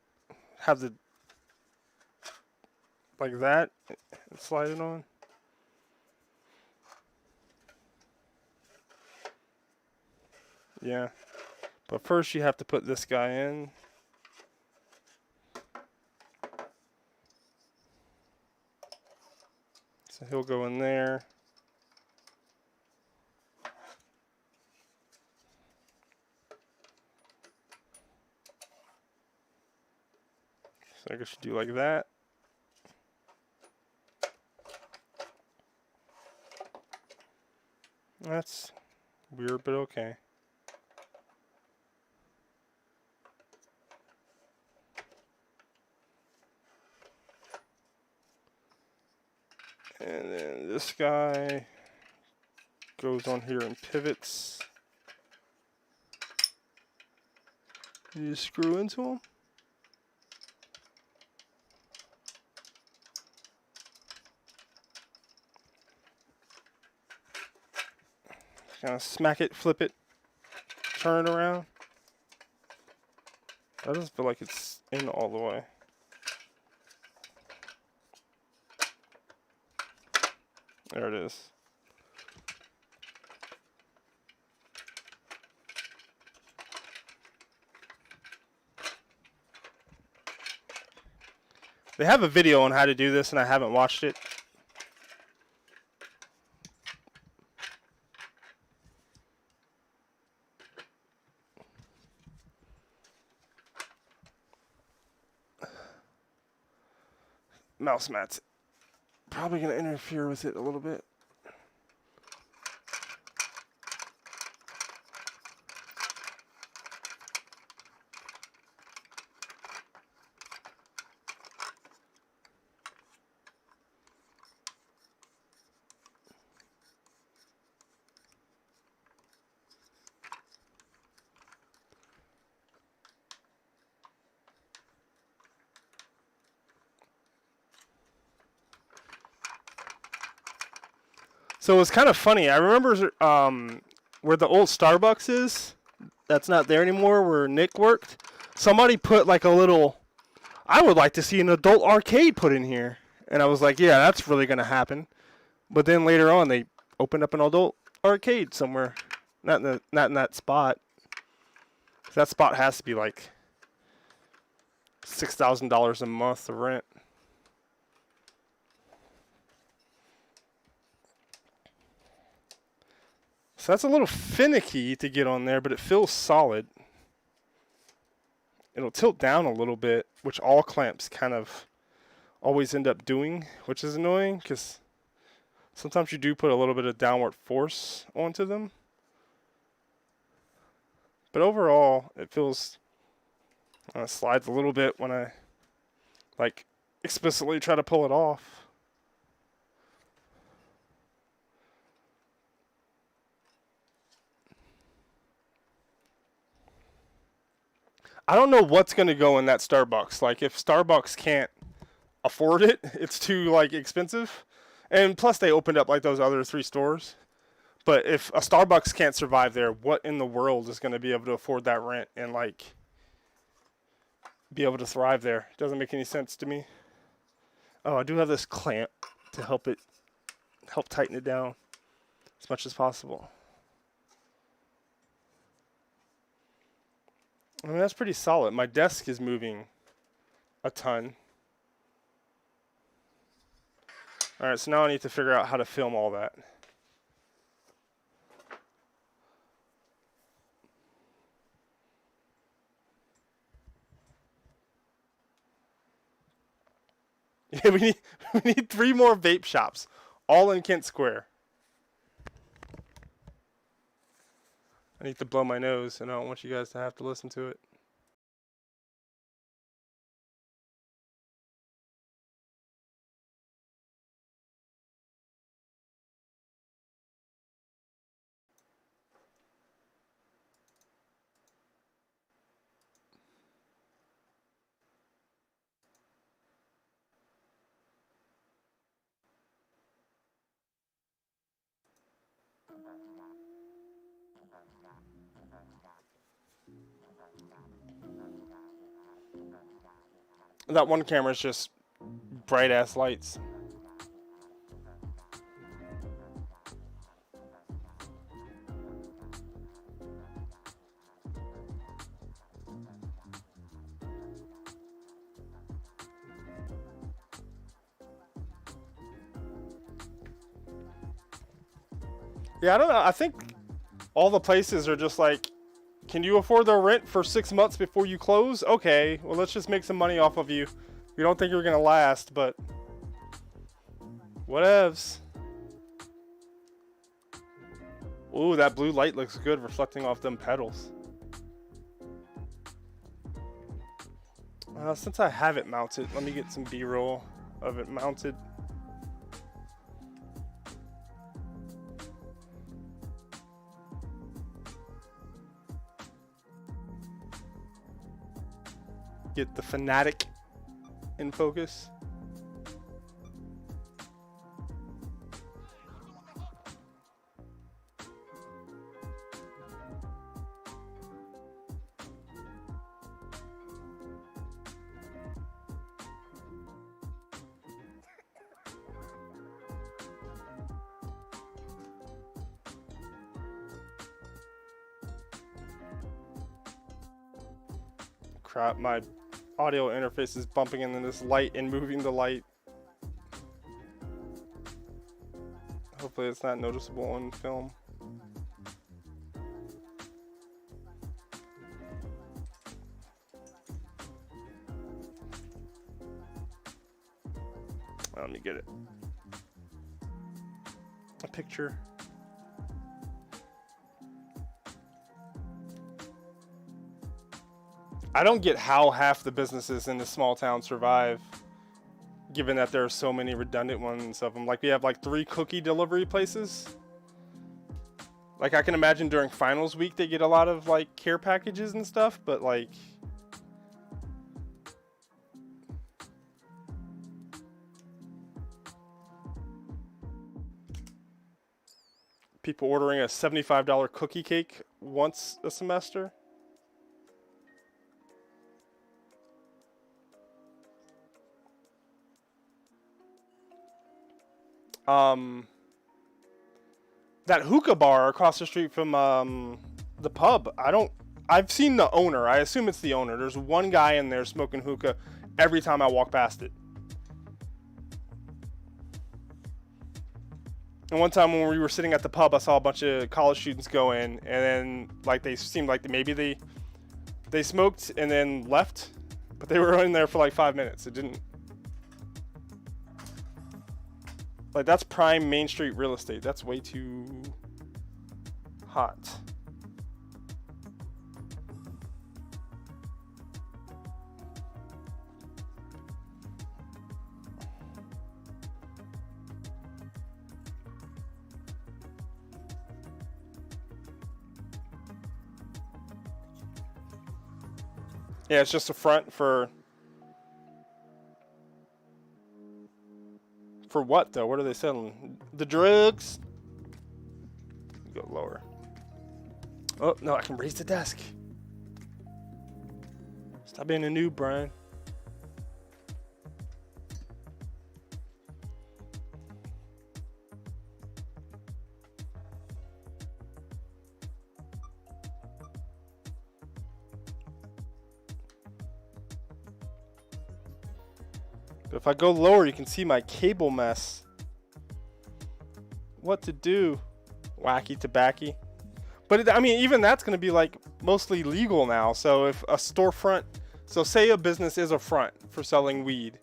have the like that, and slide it on. Yeah, but first you have to put this guy in. So he'll go in there. So I guess you do like that. That's weird, but okay. And then this guy goes on here and pivots. You just screw into him. Kind of smack it, flip it, turn it around. That doesn't feel like it's in all the way. There it is. They have a video on how to do this and I haven't watched it. Mouse mats probably going to interfere with it a little bit. So it's kind of funny. I remember where the old Starbucks is. That's not there anymore, where Nick worked. Somebody put like a little, I would like to see an adult arcade put in here. And I was like, yeah, that's really going to happen. But then later on, they opened up an adult arcade somewhere. Not in that spot. That spot has to be like $6,000 a month of rent. So that's a little finicky to get on there, but it feels solid. It'll tilt down a little bit, which all clamps kind of always end up doing, which is annoying because sometimes you do put a little bit of downward force onto them. But overall, it feels, it slides a little bit when I like explicitly try to pull it off. I don't know what's going to go in that Starbucks. Like, if Starbucks can't afford it, it's too, like, expensive. And plus, they opened up, like, those other 3 stores. But if a Starbucks can't survive there, what in the world is going to be able to afford that rent and like be able to thrive there? It doesn't make any sense to me. Oh, I do have this clamp to help tighten it down as much as possible. I mean, that's pretty solid. My desk is moving a ton. All right, so now I need to figure out how to film all that. Yeah, we need 3 more vape shops, all in Kent Square. I need to blow my nose, and I don't want you guys to have to listen to it. That one camera is just bright ass lights. Yeah, I don't know. I think all the places are just like, can you afford the rent for 6 months before you close? Okay, well, let's just make some money off of you. We don't think you're going to last, but whatevs. Ooh, that blue light looks good reflecting off them pedals. Since I have it mounted, let me get some B-roll of it mounted. Get the Fanatec in focus. Crap, my audio interface is bumping into this light and moving the light. Hopefully it's not noticeable on film. Let me get it. A picture. I don't get how half the businesses in this small town survive, given that there are so many redundant ones of them. Like, we have like 3 cookie delivery places. Like, I can imagine during finals week they get a lot of like care packages and stuff, but like, people ordering a $75 cookie cake once a semester. That hookah bar across the street from the pub, I've seen the owner. I assume it's the owner. There's one guy in there smoking hookah every time I walk past it. And one time when we were sitting at the pub, I saw a bunch of college students go in, and then like they seemed like maybe they smoked and then left, but they were in there for like 5 minutes. It didn't. Like, that's prime Main Street real estate. That's way too hot. Yeah, it's just a front for what, though? What are they selling? The drugs? Oh, no, I can raise the desk. Stop being a noob, Brian. But if I go lower, you can see my cable mess. What to do? Wacky tobacco. But I mean, even that's going to be like mostly legal now. So if a storefront, so say a business is a front for selling weed,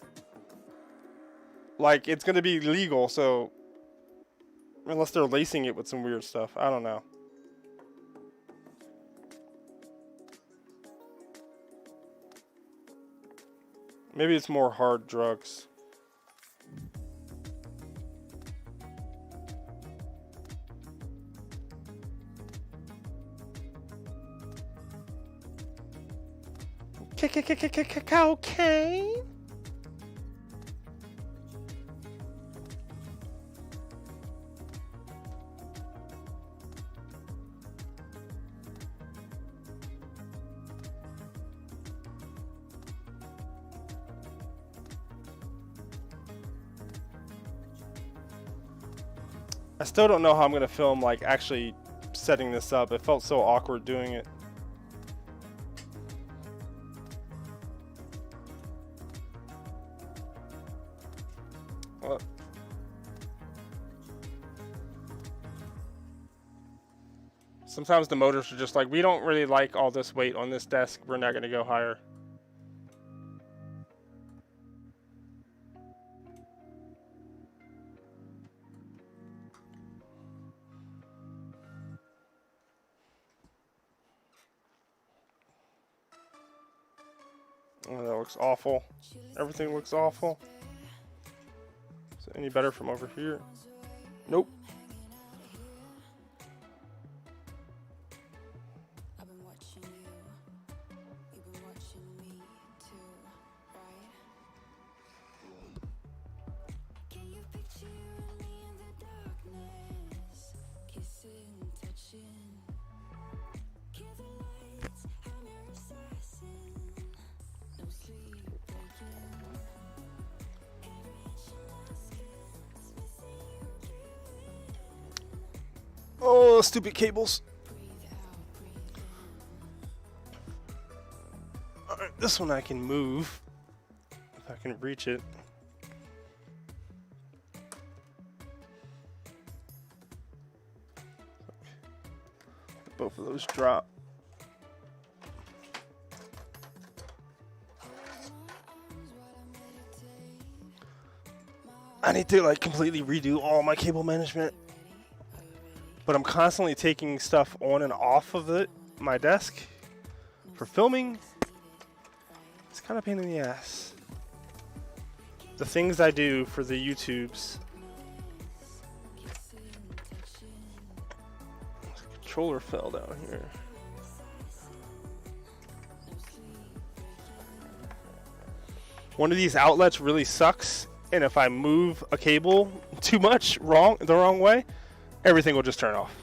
like it's going to be legal. So unless they're lacing it with some weird stuff, I don't know. Maybe it's more hard drugs. Cocaine. I still don't know how I'm gonna film like actually setting this up. It felt so awkward doing it. What? Sometimes the motors are just like, we don't really like all this weight on this desk. We're not gonna go higher. Oh, that looks awful. Everything looks awful. Is it any better from over here? Nope. Oh, stupid cables. Alright, this one I can move. If I can reach it. Both of those drop. I need to like completely redo all my cable management. But I'm constantly taking stuff on and off of my desk for filming. It's kind of a pain in the ass. The things I do for the YouTubes. The controller fell down here. One of these outlets really sucks, and if I move a cable too much the wrong way, everything will just turn off.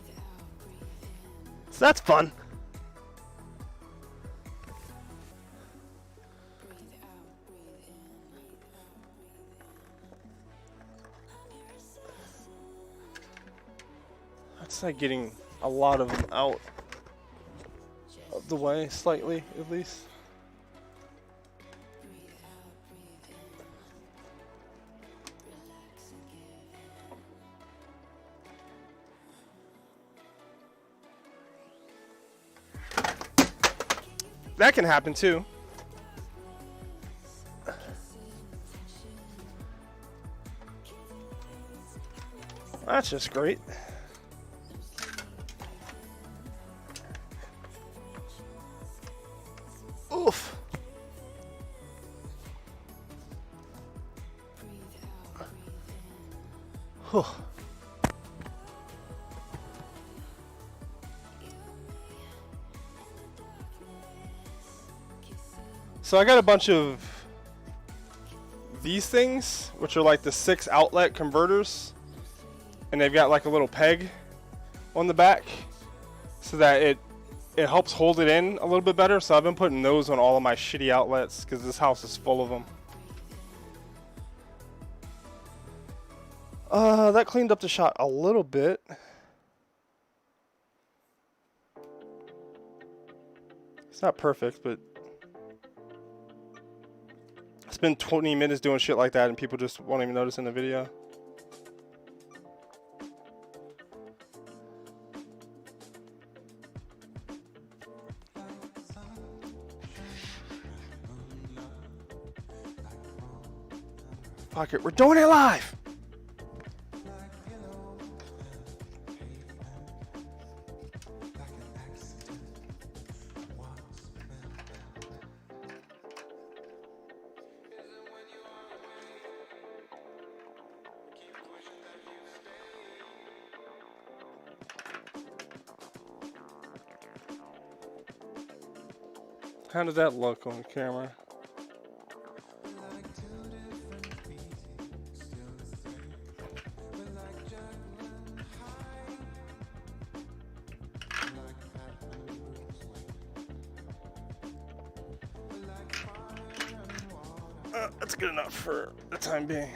So that's fun. That's like getting a lot of them out of the way, slightly at least. That can happen too. That's just great. Oof. Whew. So I got a bunch of these things, which are like the 6 outlet converters, and they've got like a little peg on the back so that it helps hold it in a little bit better. So I've been putting those on all of my shitty outlets because this house is full of them. That cleaned up the shot a little bit. It's not perfect, but I spend 20 minutes doing shit like that and people just won't even notice in the video. Fuck it, we're doing it live! How does that look on camera? That's good enough for the time being.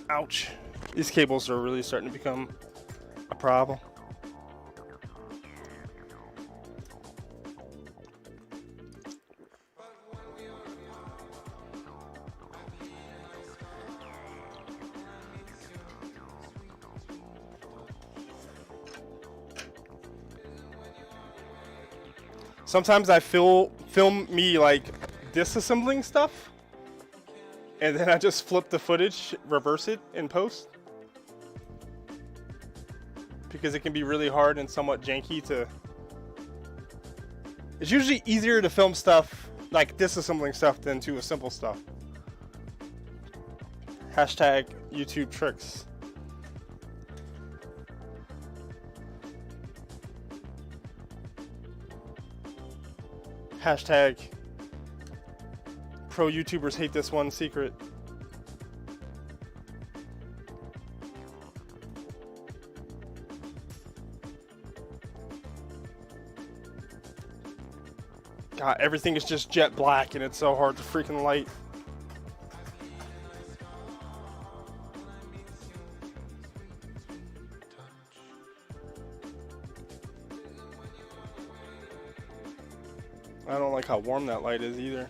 Ouch. These cables are really starting to become a problem. Sometimes I film me like disassembling stuff, and then I just flip the footage, reverse it in post, because it can be really hard and somewhat janky to. It's usually easier to film stuff like disassembling stuff than to assemble stuff. Hashtag YouTube tricks. Hashtag pro YouTubers hate this one secret. God, everything is just jet black and it's so hard to freaking light. I don't like how warm that light is either.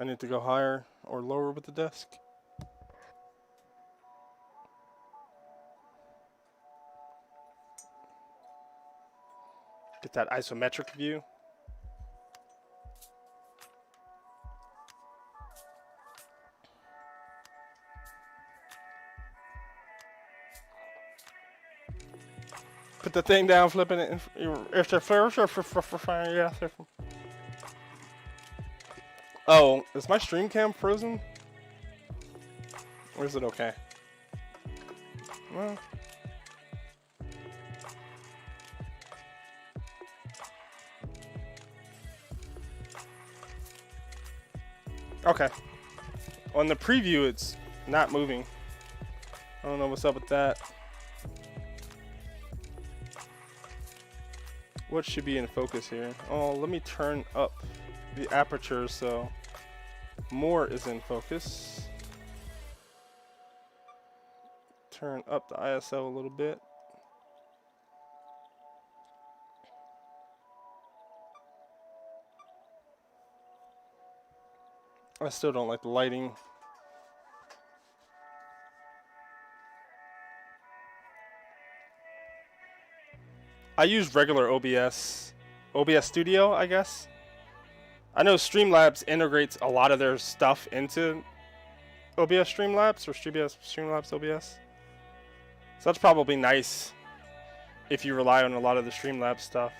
I need to go higher or lower with the desk. Get that isometric view. Put the thing down, flipping it. Oh, is my stream cam frozen? Or is it okay? Well. Okay. On the preview, it's not moving. I don't know what's up with that. What should be in focus here? Oh, let me turn up the aperture so more is in focus. Turn up the ISO a little bit. I still don't like the lighting. I use regular OBS Studio, I guess. I know Streamlabs integrates a lot of their stuff into OBS Streamlabs or Streamlabs OBS. So that's probably nice if you rely on a lot of the Streamlabs stuff.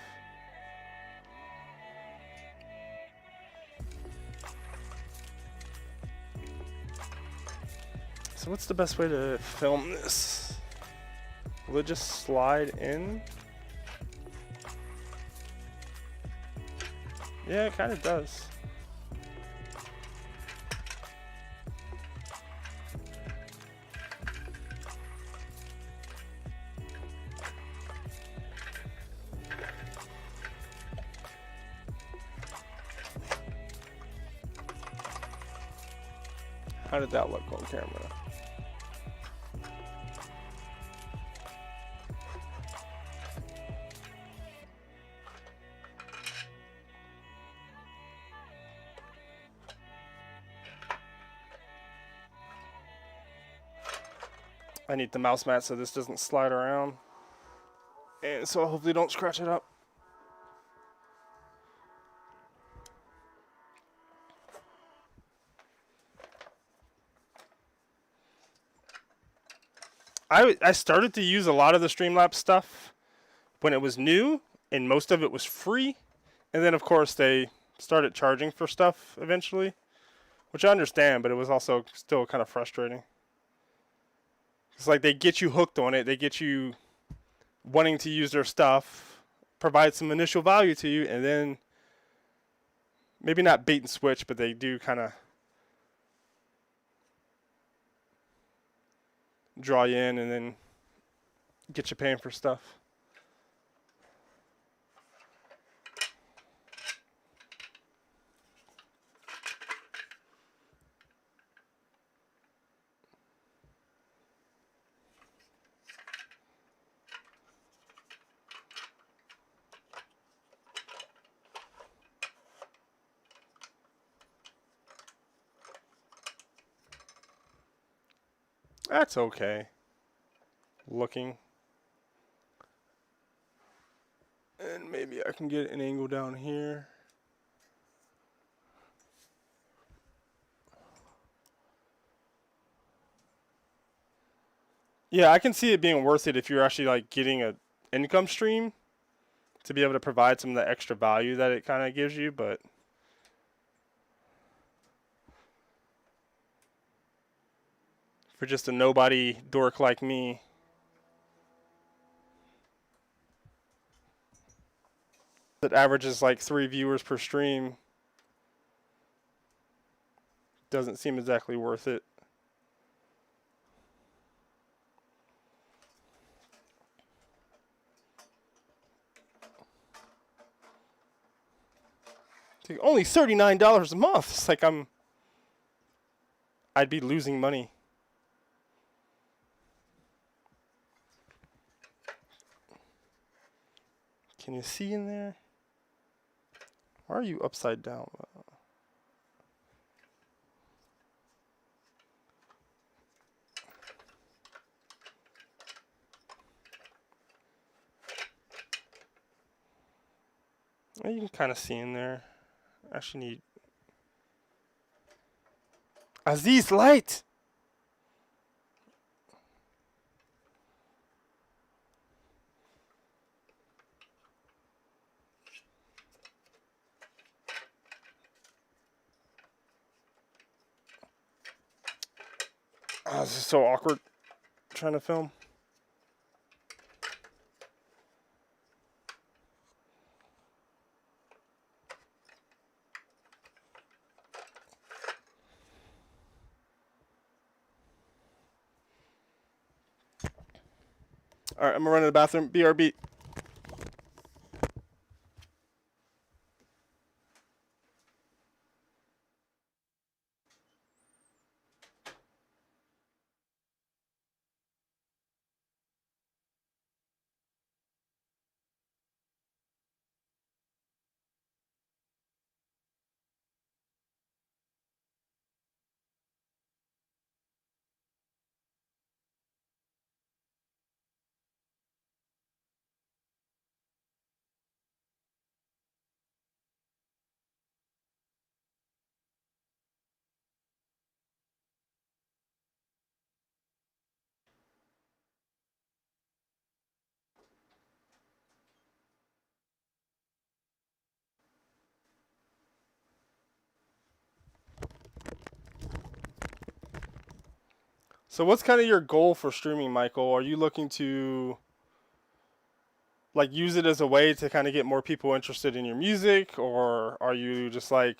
So what's the best way to film this? Will it just slide in? Yeah, it kind of does. How did that look on camera? I need the mouse mat so this doesn't slide around. And so hopefully don't scratch it up. I started to use a lot of the Streamlabs stuff when it was new, and most of it was free. And then, of course, they started charging for stuff eventually, which I understand, but it was also still kind of frustrating. It's like they get you hooked on it. They get you wanting to use their stuff, provide some initial value to you, and then maybe not bait and switch, but they do kind of draw you in and then get you paying for stuff. That's okay. Looking. And maybe I can get an angle down here. Yeah, I can see it being worth it if you're actually like getting a income stream to be able to provide some of the extra value that it kind of gives you, but for just a nobody dork like me, that averages like 3 viewers per stream, doesn't seem exactly worth it. It's like only $39 a month. It's like I'd be losing money. Can you see in there? Why are you upside down? Well, you can kind of see in there. I actually need Aziz light. Oh, this is so awkward trying to film. All right, I'm gonna run to the bathroom. BRB. So what's kind of your goal for streaming, Michael? Are you looking to like use it as a way to kind of get more people interested in your music, or are you just like,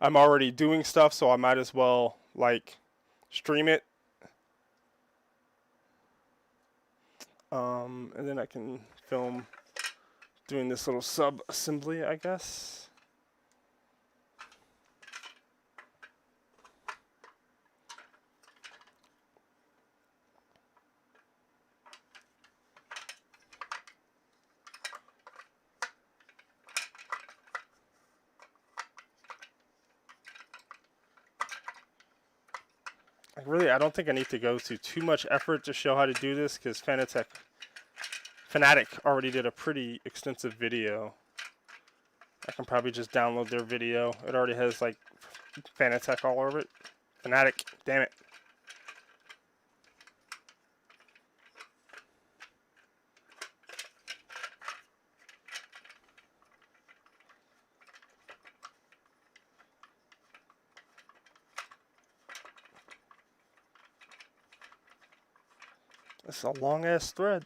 I'm already doing stuff, so I might as well like stream it? And then I can film doing this little sub assembly, I guess. Like really, I don't think I need to go to too much effort to show how to do this because Fanatec already did a pretty extensive video. I can probably just download their video. It already has like Fanatec all over it. Fanatec, damn it. This is a long ass thread.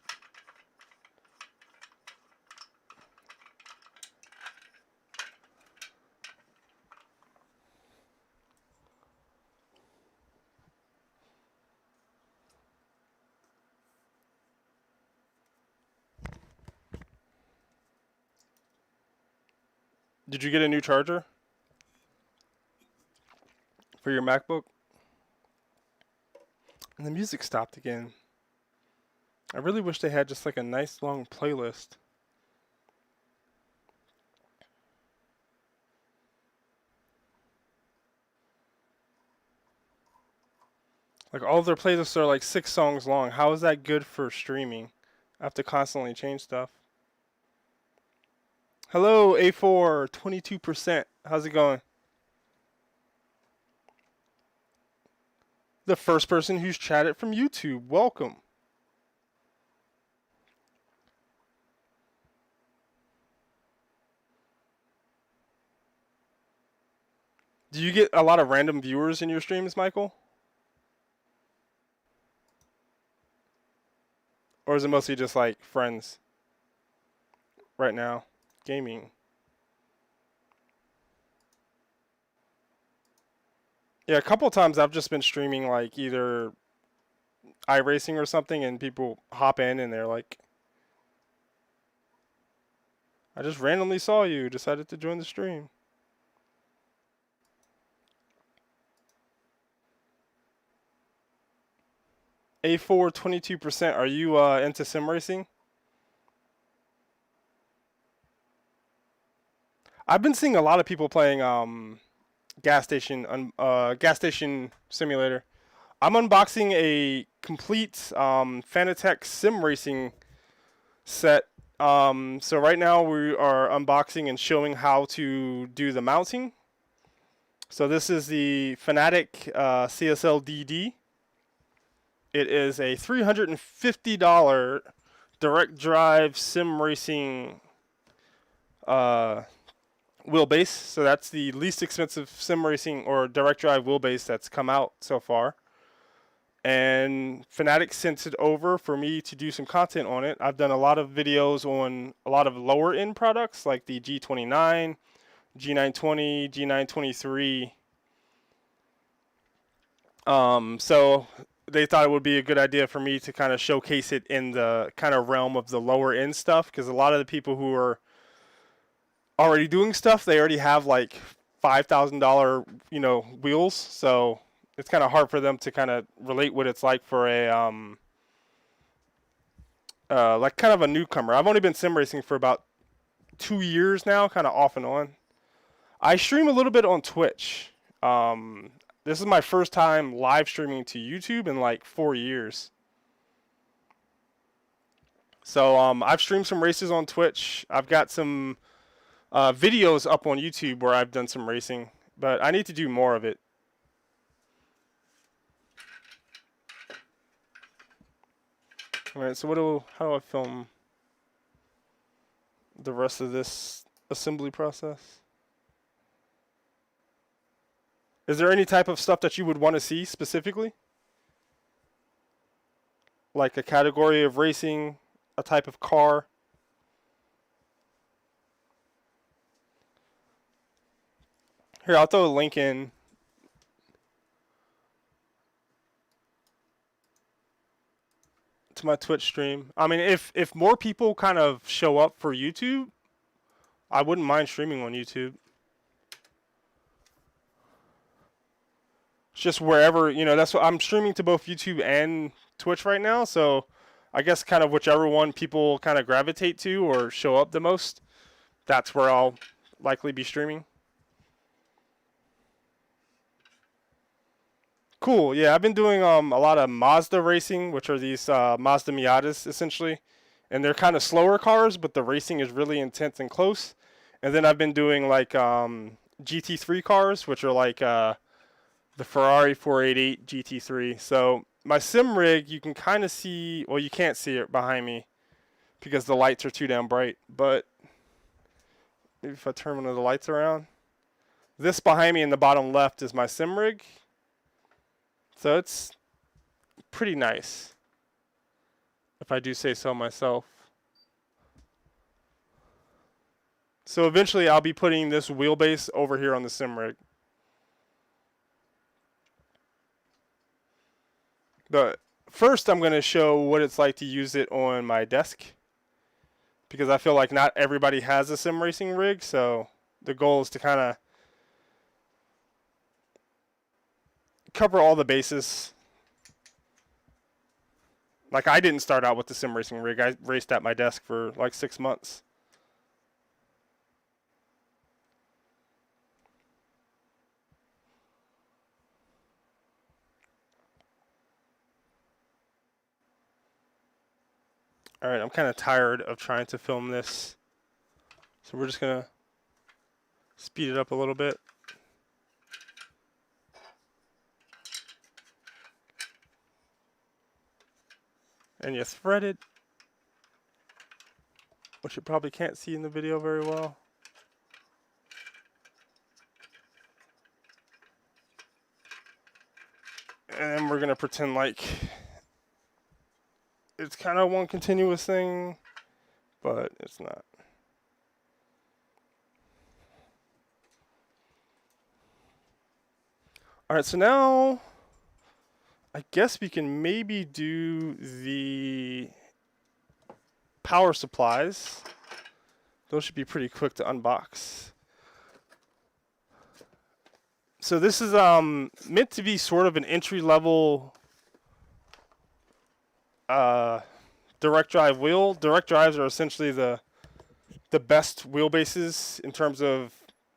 Did you get a new charger for your MacBook? And the music stopped again. I really wish they had just like a nice long playlist. Like all of their playlists are like 6 songs long. How is that good for streaming? I have to constantly change stuff. Hello, A4, 22%. How's it going? The first person who's chatted from YouTube. Welcome. Do you get a lot of random viewers in your streams, Michael? Or is it mostly just like friends right now? Gaming. Yeah, a couple times I've just been streaming like either iRacing or something and people hop in and they're like, I just randomly saw you, decided to join the stream. A4, 22%. Are you into sim racing? I've been seeing a lot of people playing gas station simulator. I'm unboxing a complete Fanatec Sim Racing set. So right now we are unboxing and showing how to do the mounting. So this is the Fanatec CSL DD. It is a $350 direct drive sim racing wheelbase. So that's the least expensive sim racing or direct drive wheelbase that's come out so far. And Fanatec sent it over for me to do some content on it. I've done a lot of videos on a lot of lower end products like the G29, G920, G923. So they thought it would be a good idea for me to kind of showcase it in the kind of realm of the lower end stuff, because a lot of the people who are already doing stuff, they already have like $5,000, wheels. So it's kind of hard for them to kind of relate what it's like for a like kind of a newcomer. I've only been sim racing for about 2 years now, kind of off and on. I stream a little bit on Twitch. This is my first time live streaming to YouTube in like 4 years. So I've streamed some races on Twitch. I've got some videos up on YouTube where I've done some racing, but I need to do more of it. All right, so how do I film the rest of this assembly process? Is there any type of stuff that you would want to see specifically? like a category of racing, a type of car. Here, I'll throw a link in. To my Twitch stream. I mean, if more people kind of show up for YouTube, I wouldn't mind streaming on YouTube. It's just wherever, you know, that's what I'm streaming to both YouTube and Twitch right now, so I guess kind of whichever one people kind of gravitate to or show up the most, that's where I'll likely be streaming. Cool. Yeah, I've been doing a lot of Mazda racing, which are these Mazda Miatas essentially, and they're kind of slower cars, but the racing is really intense and close. And then I've been doing like GT3 cars, which are like the Ferrari 488 GT3. So my sim rig, you can kind of see, well, you can't see it behind me because the lights are too damn bright. But maybe if I turn one of the lights around, this behind me in the bottom left is my sim rig. So it's pretty nice, if I do say so myself. So eventually I'll be putting this wheelbase over here on the sim rig. But first I'm going to show what it's like to use it on my desk, because I feel like not everybody has a sim racing rig, so the goal is to kind of cover all the bases. Like, I didn't start out with the sim racing rig. I raced at my desk for like 6 months. All right, I'm kind of tired of trying to film this, so we're just gonna speed it up a little bit. And you thread it, which you probably can't see in the video very well. And then we're gonna pretend like it's kind of one continuous thing, but it's not. All right, so now I guess we can maybe do the power supplies. Those should be pretty quick to unbox. So this is meant to be sort of an entry-level direct drive wheel. Direct drives are essentially the best wheelbases in terms of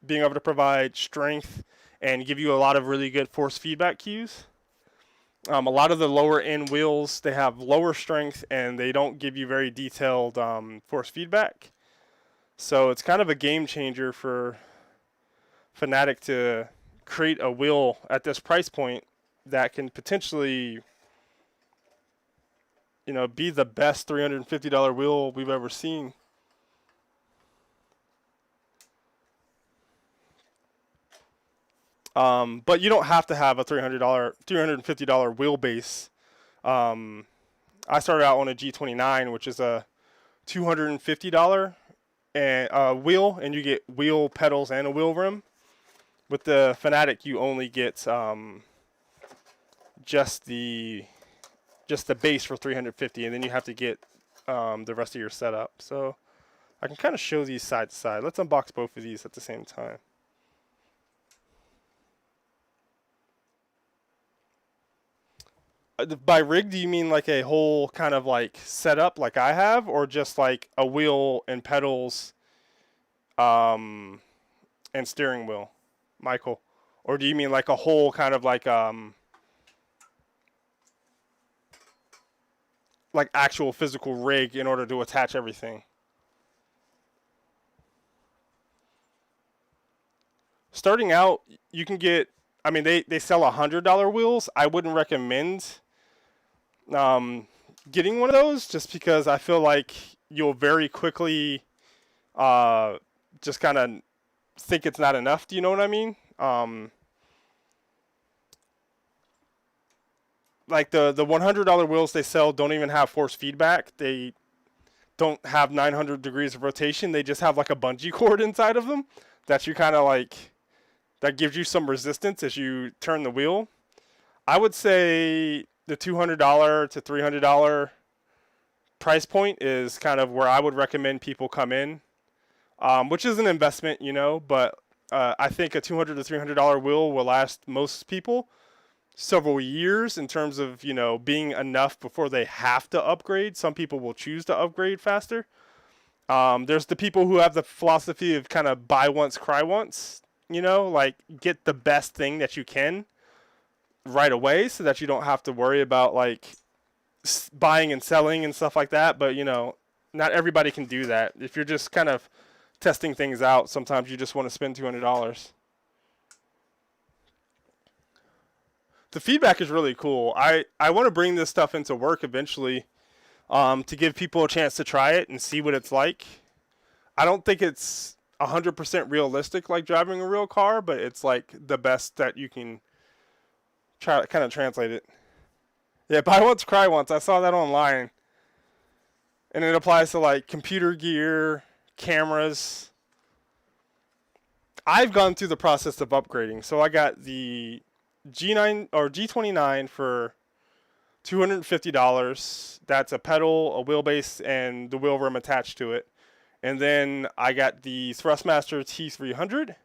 being able to provide strength and give you a lot of really good force feedback cues. A lot of the lower end wheels, they have lower strength and they don't give you very detailed force feedback. So it's kind of a game changer for Fanatec to create a wheel at this price point that can potentially, you know, be the best $350 wheel we've ever seen. But you don't have to have a $350 wheelbase. I started out on a G29, which is a $250 wheel, and you get wheel pedals and a wheel rim. With the Fanatec, you only get just the base for $350, and then you have to get the rest of your setup. So I can kind of show these side to side. Let's unbox both of these at the same time. By rig, do you mean like a whole kind of like setup like I have, or just like a wheel and pedals and steering wheel, Michael? Or do you mean like a whole kind of like actual physical rig in order to attach everything? Starting out, you can get, I mean, they sell $100 wheels. I wouldn't recommend getting one of those, just because I feel like you'll very quickly just kind of think it's not enough. Do you know what I mean? like the $100 wheels they sell don't even have force feedback. They don't have 900 degrees of rotation. They just have like a bungee cord inside of them that you kind of like, that gives you some resistance as you turn the wheel. I would say the $200 to $300 price point is kind of where I would recommend people come in, which is an investment, you know, but I think a $200 to $300 wheel will last most people several years in terms of, you know, being enough before they have to upgrade. Some people will choose to upgrade faster. There's the people who have the philosophy of kind of buy once, cry once, you know, like get the best thing that you can right away so that you don't have to worry about like buying and selling and stuff like that. But, you know, not everybody can do that. If you're just kind of testing things out, sometimes you just want to spend $200. The feedback is really cool. I want to bring this stuff into work eventually, to give people a chance to try it and see what it's like. I don't think it's 100% realistic like driving a real car, but it's like the best that you can try to kind of translate it. Yeah, buy once, cry once. I saw that online. And it applies to like computer gear, cameras. I've gone through the process of upgrading. So I got the G9 or G29 for $250. That's a pedal, a wheelbase, and the wheel rim attached to it. And then I got the Thrustmaster T300,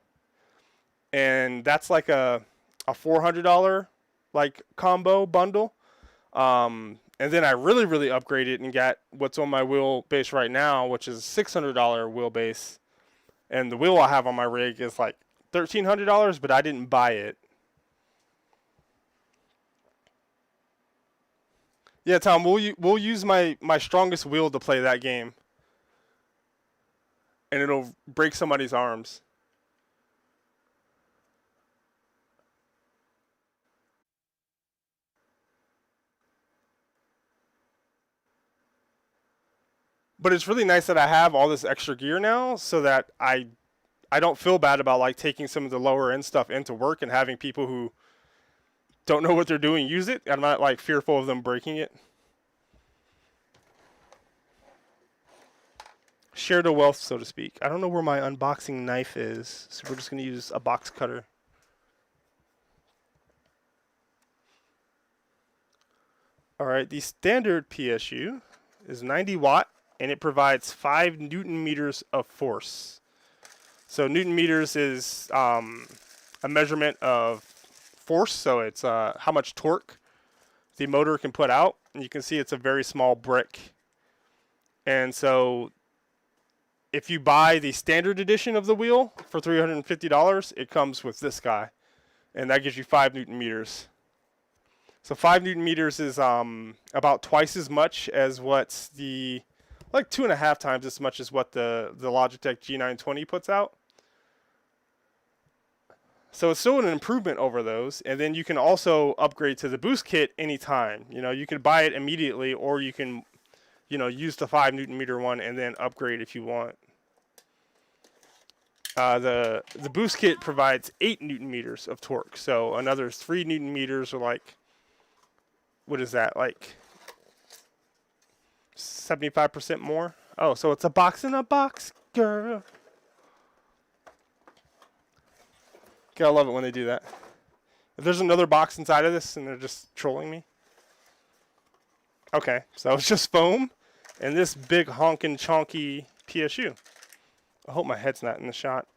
and that's like a $400 like combo bundle. And then I really upgraded and got what's on my wheelbase right now, which is $600 wheelbase. And the wheel I have on my rig is like $1,300, but I didn't buy it. Yeah, Tom, we'll use my strongest wheel to play that game. And it'll break somebody's arms. But it's really nice that I have all this extra gear now so that I don't feel bad about like taking some of the lower end stuff into work and having people who don't know what they're doing use it. I'm not like fearful of them breaking it. Share the wealth, so to speak. I don't know where my unboxing knife is, so we're just going to use a box cutter. All right, the standard PSU is 90 watt, and it provides 5 Newton meters of force. So Newton meters is a measurement of force, so it's how much torque the motor can put out. And you can see it's a very small brick. And so if you buy the standard edition of the wheel for $350, it comes with this guy. And that gives you 5 Newton meters. So 5 Newton meters is about twice as much as what's the, like 2.5 times as much as what the Logitech G920 puts out. So it's still an improvement over those. And then you can also upgrade to the boost kit anytime. You know, you can buy it immediately, or you can, you know, use the 5 Newton meter one and then upgrade if you want. The boost kit provides 8 Newton meters of torque. So another 3 Newton meters, or like, what is that, like 75% more? Oh, so it's a box in a box, girl. Gotta love it when they do that. If there's another box inside of this and they're just trolling me. Okay, so it's just foam and this big honkin' chonky PSU. I hope my head's not in the shot.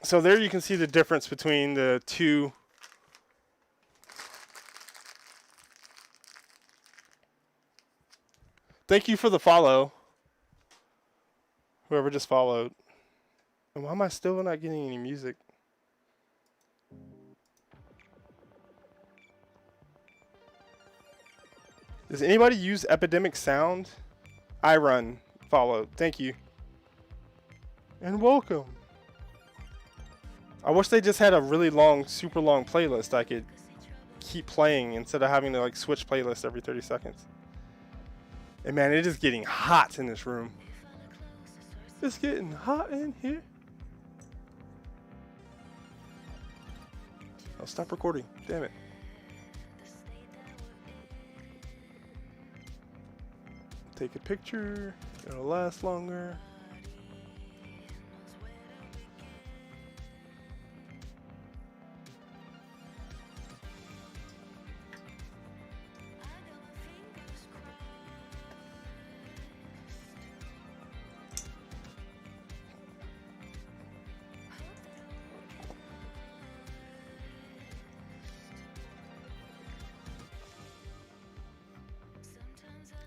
So there you can see the difference between the two. Thank you for the follow. Whoever just followed. And why am I still not getting any music? Does anybody use Epidemic Sound? I run followed. Thank you. And welcome. I wish they just had a really long, super long playlist I could keep playing instead of having to like switch playlists every 30 seconds. And man, it is getting hot in this room. It's getting hot in here. Oh, stop recording. Damn it. Take a picture. It'll last longer.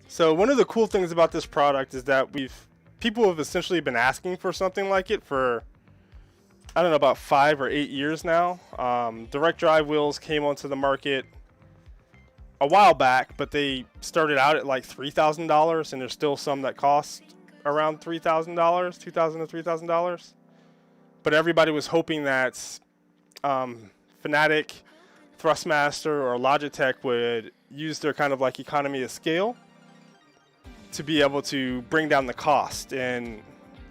So one of the cool things about this product is that people have essentially been asking for something like it for, I don't know, about 5 or 8 years now. Direct drive wheels came onto the market a while back, but they started out at like $3,000, and there's still some that cost around $3,000, $2,000 to $3,000. But everybody was hoping that Fanatec, Thrustmaster, or Logitech would use their kind of like economy of scale to be able to bring down the cost. And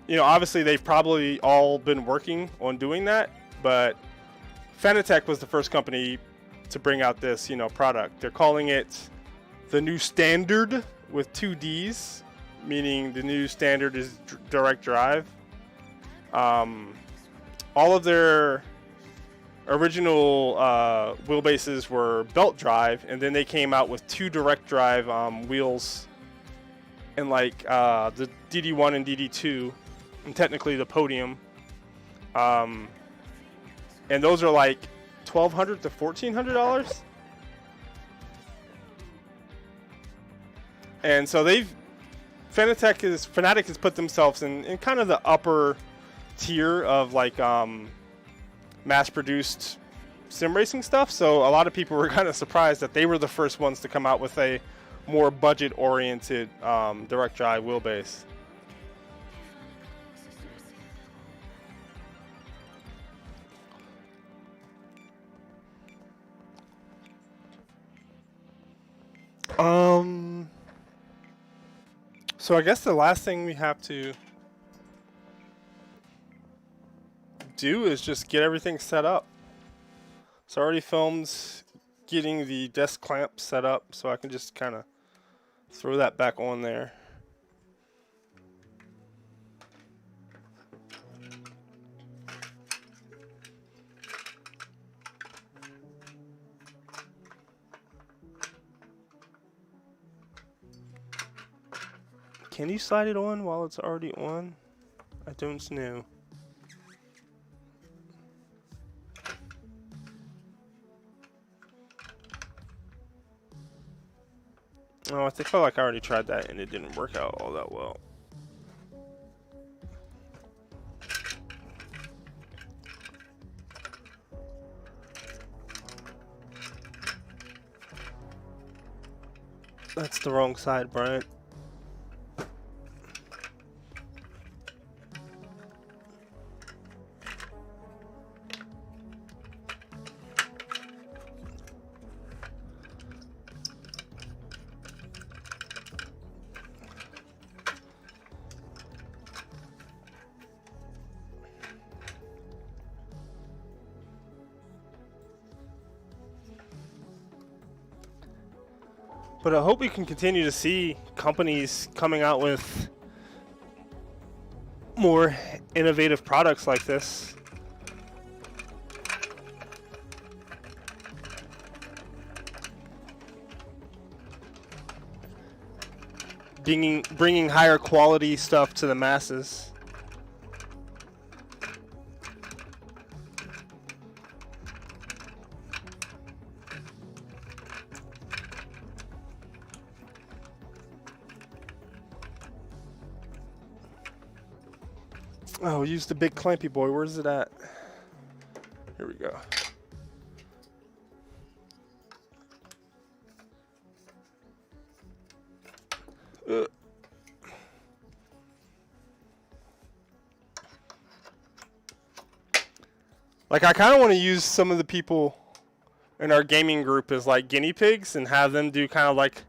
you know, obviously they've probably all been working on doing that, but Fanatec was the first company to bring out this, you know, product. They're calling it the new standard with 2 D's, meaning the new standard is direct drive. All of their original wheelbases were belt drive, and then they came out with 2 direct drive wheels, and like the DD1 and DD2, and technically the Podium, and those are like $1,200 to $1,400. And so Fanatec has put themselves in kind of the upper tier of like mass-produced sim racing stuff. So a lot of people were kind of surprised that they were the first ones to come out with a more budget-oriented direct drive wheelbase. So I guess the last thing we have to do is just get everything set up. So I already filmed getting the desk clamp set up, so I can just kind of throw that back on there. Can you slide it on while it's already on? I don't know. Oh, I feel like I already tried that and it didn't work out all that well. That's the wrong side, Bryant. But I hope we can continue to see companies coming out with more innovative products like this. Bringing higher quality stuff to the masses. Oh, use the big clampy boy. Where's it at? Here we go. Like, I kind of want to use some of the people in our gaming group as like guinea pigs and have them do kind of like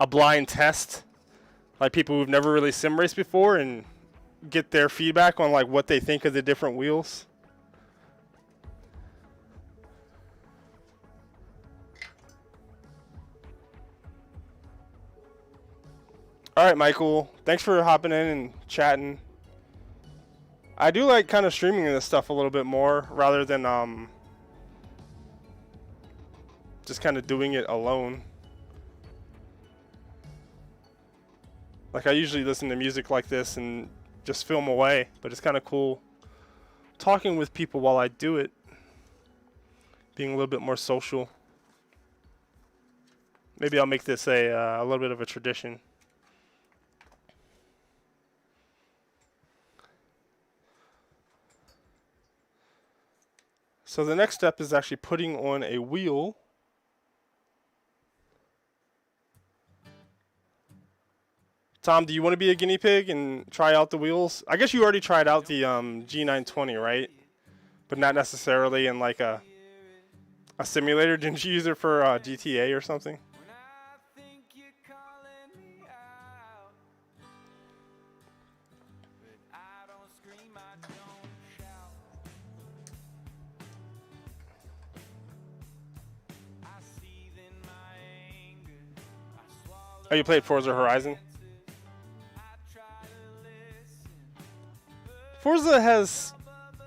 a blind test, like people who've never really sim raced before, and get their feedback on like what they think of the different wheels. All right, Michael. Thanks for hopping in and chatting. I do like kind of streaming this stuff a little bit more rather than just kind of doing it alone. Like I usually listen to music like this and just film away, but it's kind of cool talking with people while I do it, being a little bit more social. Maybe I'll make this a little bit of a tradition. So the next step is actually putting on a wheel. Tom, do you want to be a guinea pig and try out the wheels? I guess you already tried out the G920, right? But not necessarily in like a simulator. Didn't you use it for GTA or something? Oh, you played Forza Horizon? Forza has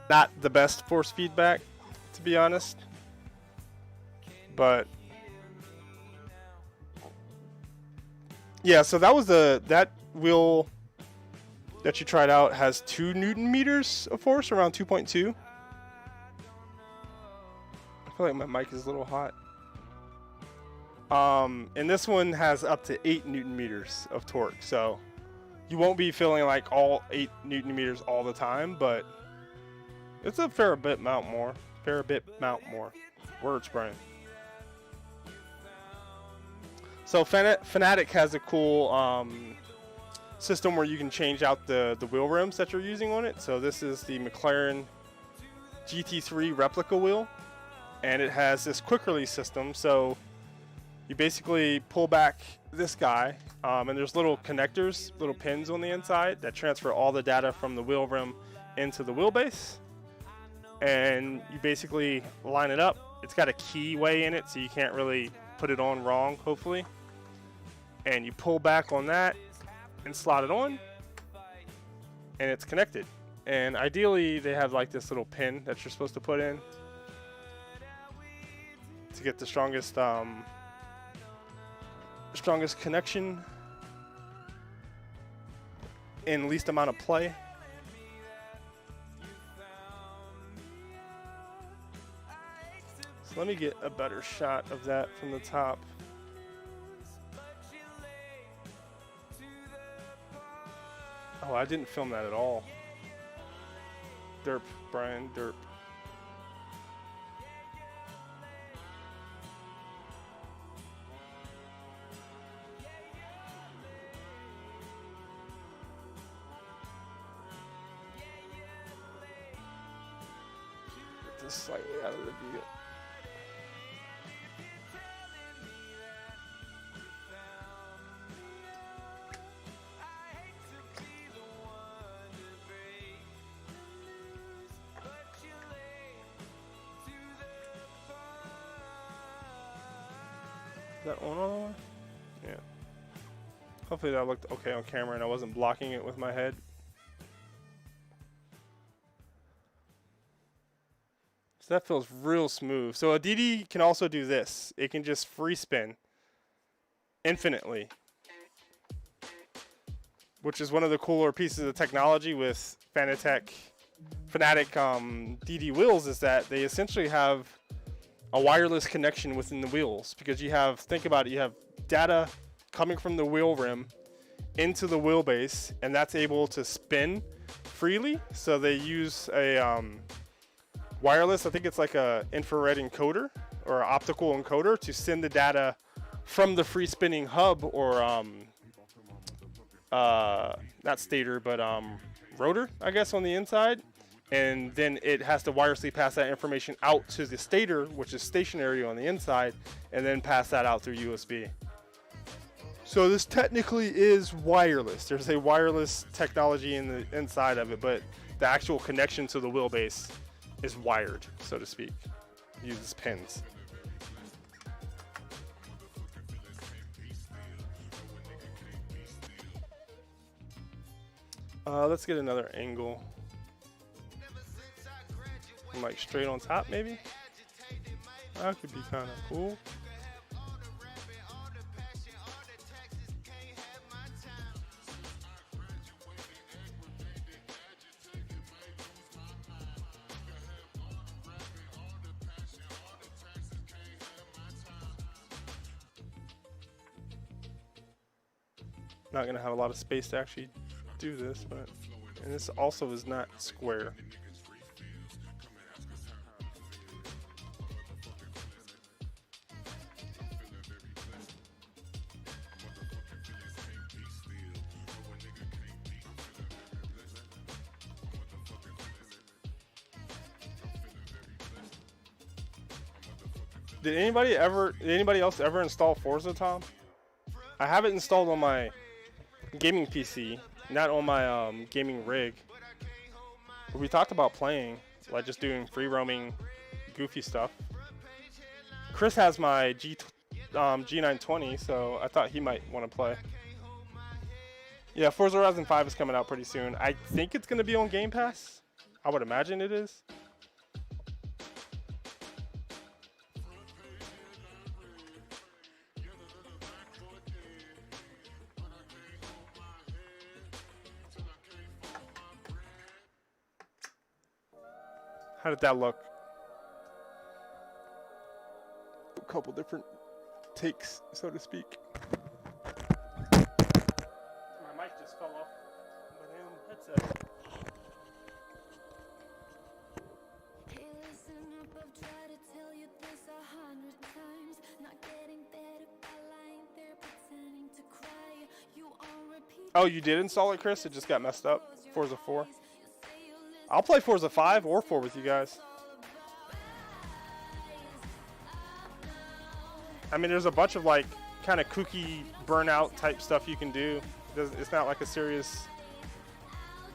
not the best force feedback, to be honest. But yeah, so that was that wheel that you tried out has 2 Newton meters of force, around 2.2. I feel like my mic is a little hot. And this one has up to 8 Newton meters of torque, so you won't be feeling like all 8 Newton meters all the time, but it's a fair bit more. Words, Brian. So Fanatec has a cool system where you can change out the wheel rims that you're using on it. So this is the McLaren GT3 replica wheel, and it has this quick release system. So you basically pull back this guy, and there's little connectors, little pins on the inside that transfer all the data from the wheel rim into the wheelbase. And you basically line it up. It's got a keyway in it, so you can't really put it on wrong, hopefully. And you pull back on that and slot it on, and it's connected. And ideally, they have like this little pin that you're supposed to put in to get the strongest connection and least amount of play. So let me get a better shot of that from the top. Oh, I didn't film that at all. Derp, Brian, derp. Slightly out of the view. Is that on all the way? Yeah. Hopefully that looked okay on camera and I wasn't blocking it with my head. So that feels real smooth. So a DD can also do this. It can just free spin infinitely, which is one of the cooler pieces of technology with Fanatec DD wheels, is that they essentially have a wireless connection within the wheels, because you have, think about it, you have data coming from the wheel rim into the wheelbase, and that's able to spin freely. So they use a wireless, I think it's like a infrared encoder or an optical encoder to send the data from the free spinning hub, or not stator, but rotor, I guess, on the inside. And then it has to wirelessly pass that information out to the stator, which is stationary on the inside, and then pass that out through USB. So this technically is wireless. There's a wireless technology in the inside of it, but the actual connection to the wheelbase is wired, so to speak. It uses pins. Let's get another angle. Like straight on top, maybe? That could be kind of cool. Not gonna have a lot of space to actually do this, but and this also is not square. Did anybody else ever install Forza, Tom? I have it installed on my gaming PC, not on my gaming rig. But we talked about playing, like just doing free roaming, goofy stuff. Chris has my G920, so I thought he might want to play. Yeah, Forza Horizon 5 is coming out pretty soon. I think it's going to be on Game Pass. I would imagine it is. How did that look? A couple different takes, so to speak. My mic just fell off my damn headset. Hey, listen up, I've tried to tell you this 100 times. Not getting better by lying there pretending to cry. You all repeat. Oh, you did install it, Chris? It just got messed up. Forza 4. I'll play Forza 5 or 4 with you guys. I mean, there's a bunch of like kind of kooky burnout type stuff you can do. It's not like a serious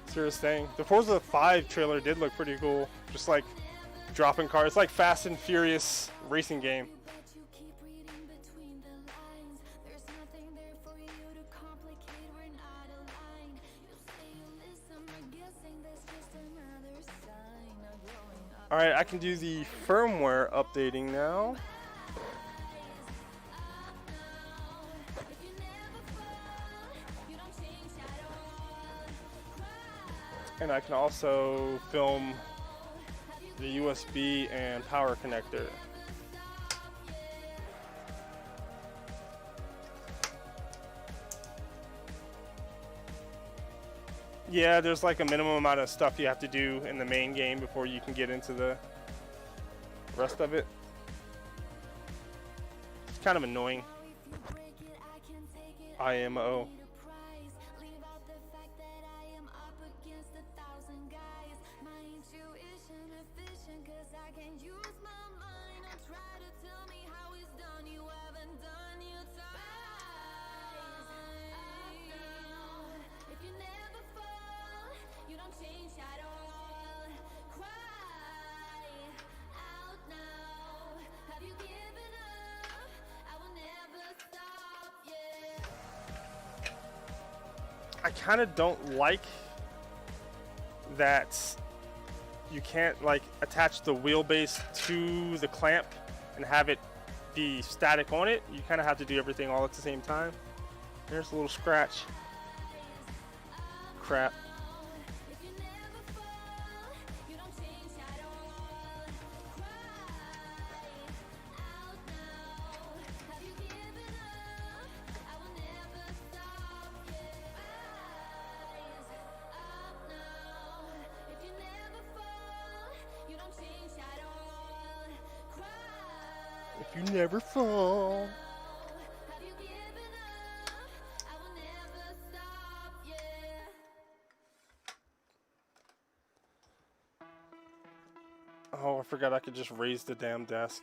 thing. The Forza 5 trailer did look pretty cool. Just like dropping cars. It's like Fast and Furious racing game. Alright, I can do the firmware updating now. And I can also film the USB and power connector. Yeah, there's like a minimum amount of stuff you have to do in the main game before you can get into the rest of it. It's kind of annoying. IMO. I kind of don't like that you can't like attach the wheelbase to the clamp and have it be static on it. You kind of have to do everything all at the same time. There's a little scratch. Crap. If you never fall. Oh, I forgot I could just raise the damn desk.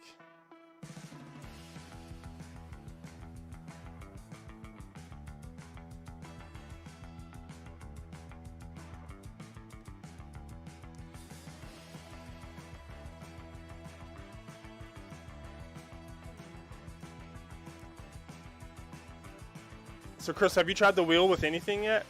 So Chris, have you tried the wheel with anything yet?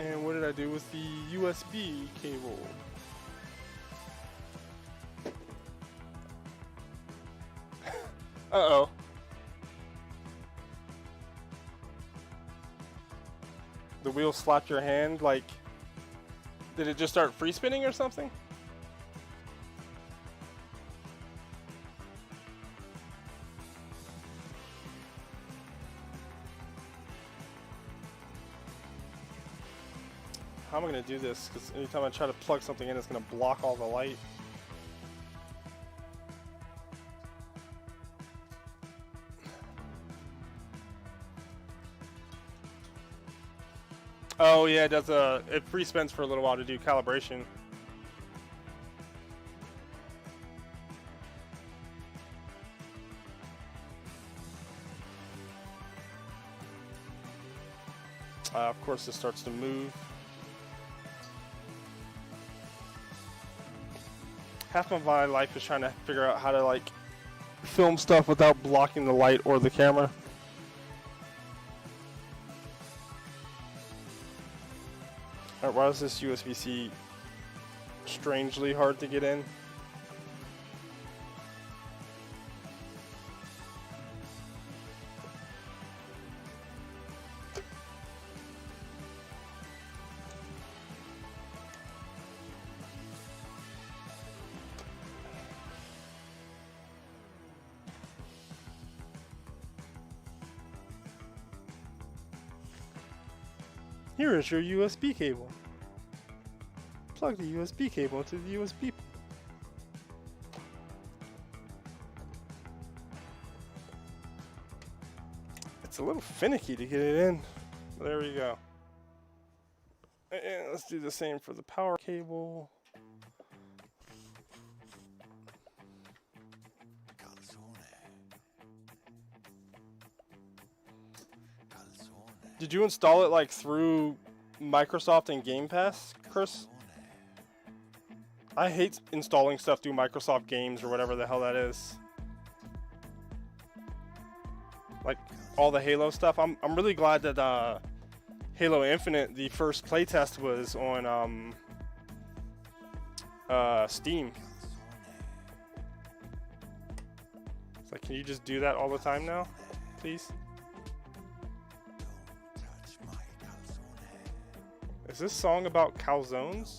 And what did I do with the USB cable? Uh-oh. The wheel slapped your hand, like, did it just start free spinning or something? How am I going to do this? Because anytime I try to plug something in, it's going to block all the light. Oh yeah, it does it free spins for a little while to do calibration. Of course, this starts to move. Half of my life is trying to figure out how to like film stuff without blocking the light or the camera. Alright, why is this USB-C strangely hard to get in? Here is your USB cable. Plug the USB cable into the USB. It's a little finicky to get it in. There we go. And let's do the same for the power cable. Did you install it like through Microsoft and Game Pass, Chris? I hate installing stuff through Microsoft Games or whatever the hell that is. Like all the Halo stuff. I'm really glad that Halo Infinite, the first playtest was on Steam. It's like, can you just do that all the time now, please? Is this song about calzones?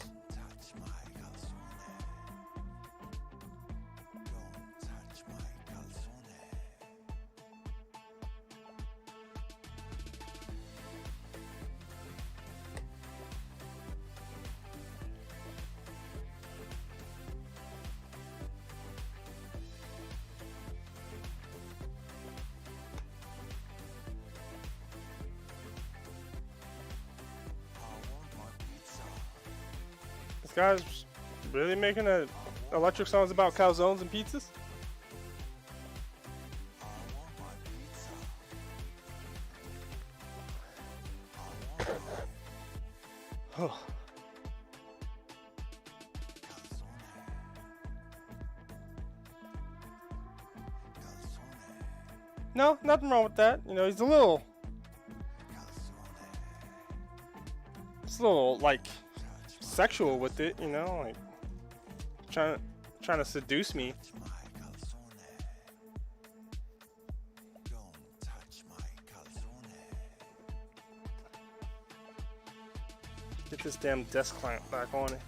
This guy's really making electric songs about calzones and pizzas? No, nothing wrong with that. You know, he's a little like sexual with it, you know, like trying to seduce me. Get this damn desk clamp back on it.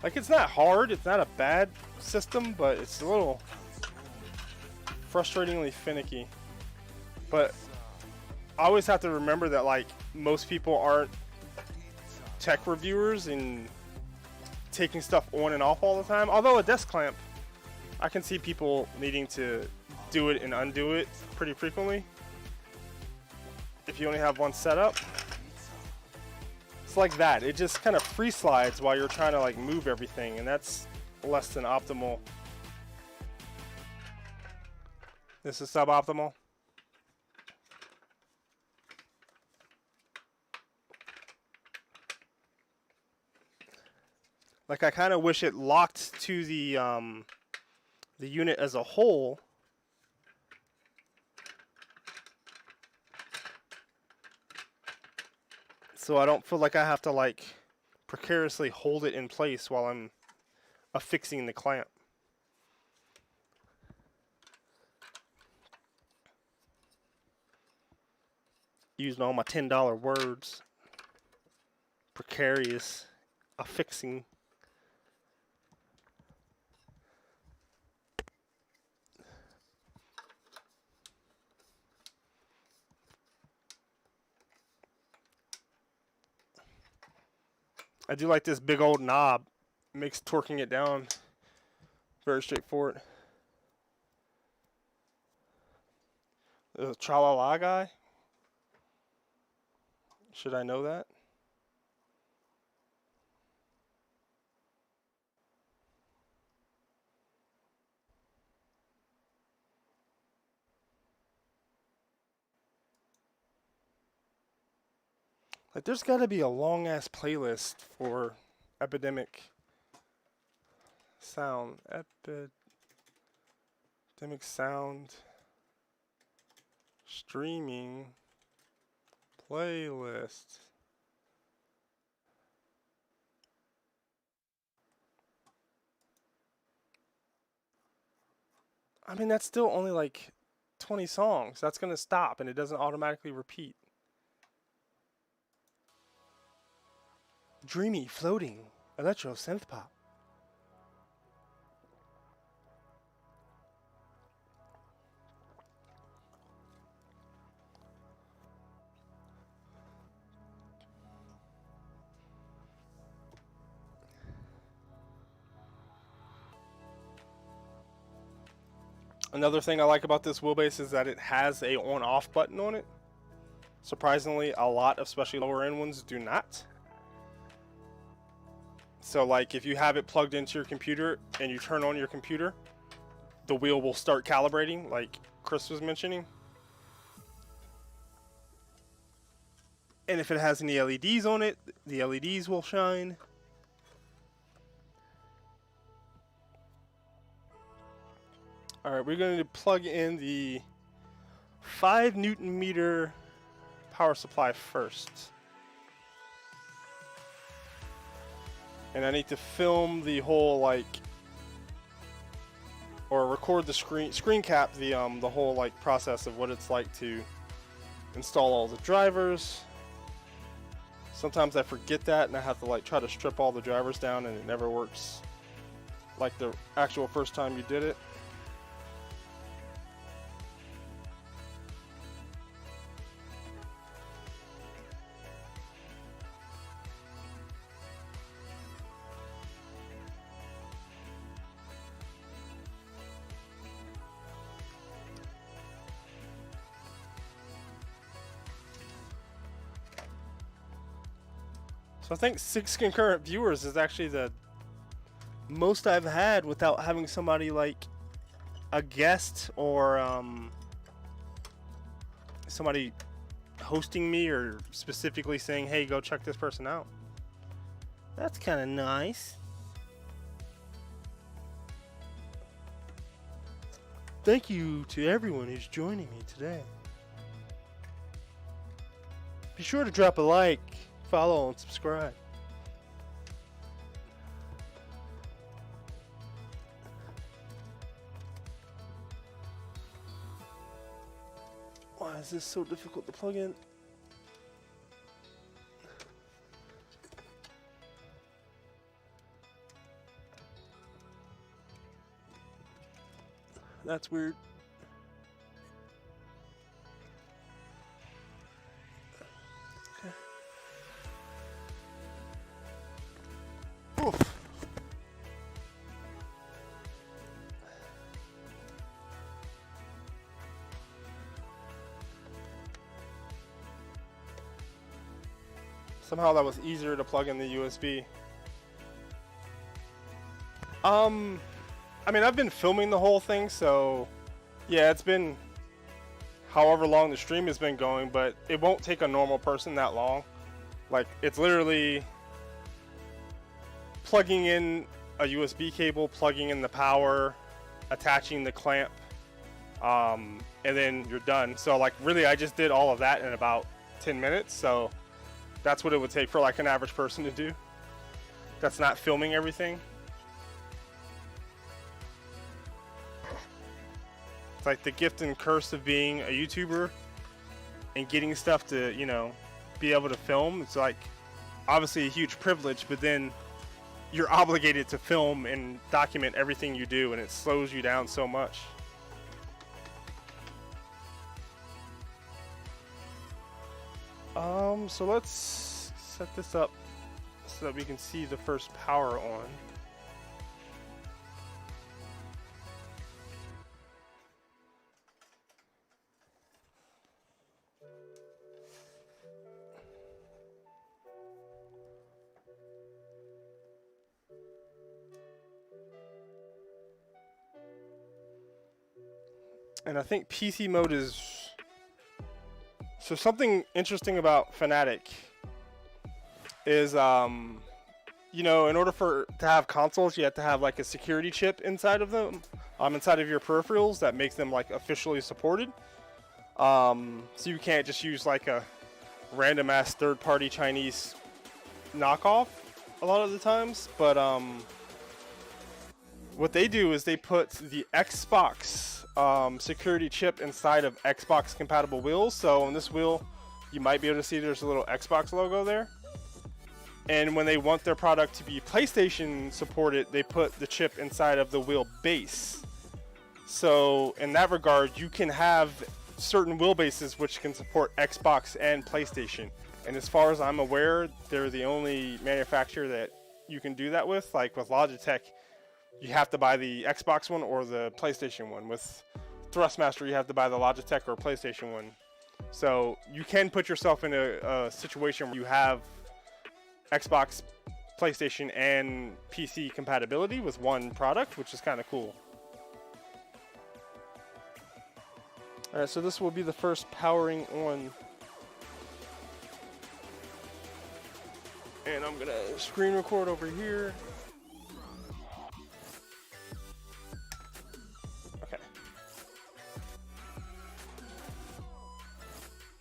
Like, it's not hard, it's not a bad system, but it's a little frustratingly finicky. But I always have to remember that, like, most people aren't tech reviewers and taking stuff on and off all the time. Although a desk clamp, I can see people needing to do it and undo it pretty frequently if you only have one setup. It's like that. It just kind of free slides while you're trying to like move everything, and that's less than optimal. This is suboptimal. Like, I kind of wish it locked to the unit as a whole. so I don't feel like I have to like precariously hold it in place while I'm affixing the clamp. Using all my $10 words. Precarious affixing. I do like this big old knob. It makes torquing it down very straightforward. The tra-la-la guy? Should I know that? Like, there's got to be a long-ass playlist for Epidemic Sound. Epidemic Sound streaming playlist. I mean, that's still only like 20 songs. That's going to stop and it doesn't automatically repeat. Dreamy, floating, electro synth pop. Another thing I like about this wheelbase is that it has a on-off button on it. Surprisingly, a lot of especially lower end ones do not. So like if you have it plugged into your computer and you turn on your computer, the wheel will start calibrating like Chris was mentioning. And if it has any LEDs on it, the LEDs will shine. Alright, we're going to plug in the 5 Newton meter power supply first. And I need to film the whole like, or record the screen cap the whole like process of what it's like to install all the drivers. Sometimes I forget that and I have to like try to strip all the drivers down and it never works like the actual first time you did it. So I think 6 concurrent viewers is actually the most I've had without having somebody like a guest or somebody hosting me or specifically saying, hey, go check this person out. That's kind of nice. Thank you to everyone who's joining me today. Be sure to drop a like, follow, and subscribe. Why is this so difficult to plug in? That's weird. Oof. Somehow that was easier to plug in the USB. I mean, I've been filming the whole thing, so yeah, it's been however long the stream has been going, but it won't take a normal person that long. Like, it's literally plugging in a USB cable, plugging in the power, attaching the clamp, and then you're done. So like really I just did all of that in about 10 minutes. So That's what it would take for like an average person to do. That's not filming everything. It's like the gift and curse of being a YouTuber and getting stuff to, you know, be able to film. It's like obviously a huge privilege, but then you're obligated to film and document everything you do, and it slows you down so much. So let's set this up so that we can see the first power on. And I think PC mode is... So something interesting about Fanatec is, you know, in order to have consoles, you have to have like a security chip inside of them, inside of your peripherals that makes them like officially supported. So you can't just use like a random ass third-party Chinese knockoff a lot of the times. But what they do is they put the Xbox security chip inside of Xbox compatible wheels. So on this wheel, you might be able to see there's a little Xbox logo there. And when they want their product to be PlayStation supported, they put the chip inside of the wheel base. So in that regard, you can have certain wheelbases which can support Xbox and PlayStation. And as far as I'm aware, they're the only manufacturer that you can do that with. Like with Logitech, you have to buy the Xbox one or the PlayStation one. With Thrustmaster, you have to buy the Logitech or PlayStation one. So you can put yourself in a situation where you have Xbox, PlayStation, and PC compatibility with one product, which is kind of cool. Alright, so this will be the first powering on. And I'm gonna screen record over here. Okay.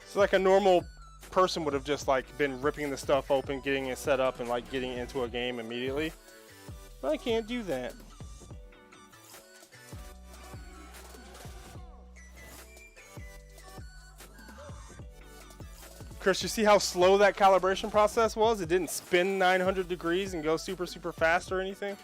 So like a normal person would have just like been ripping the stuff open, getting it set up, and like getting into a game immediately. But I can't do that. Chris, you see how slow that calibration process was? It didn't spin 900 degrees and go super, super fast or anything.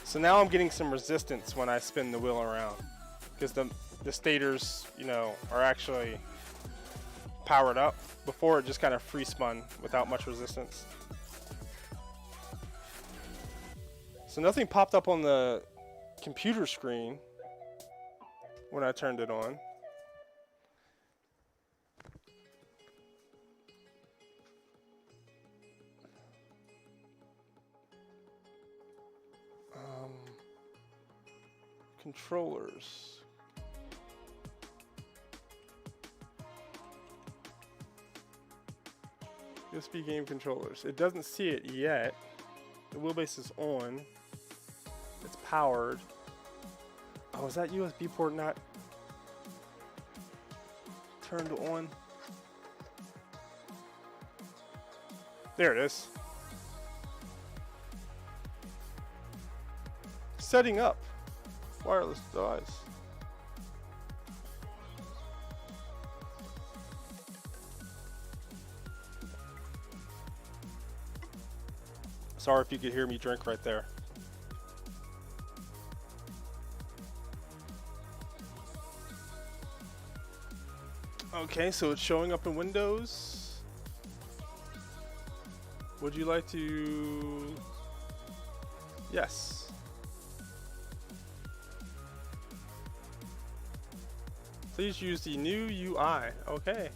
So now I'm getting some resistance when I spin the wheel around, because the stators, you know, are actually powered up. Before it just kind of free spun without much resistance. So nothing popped up on the computer screen when I turned it on. Controllers. USB game controllers. It doesn't see it yet. The wheelbase is on. It's powered. Oh, is that USB port not turned on? There it is. Setting up wireless device. Sorry if you could hear me drink right there. Okay, so it's showing up in Windows. Would you like to... Yes. Please use the new UI. Okay.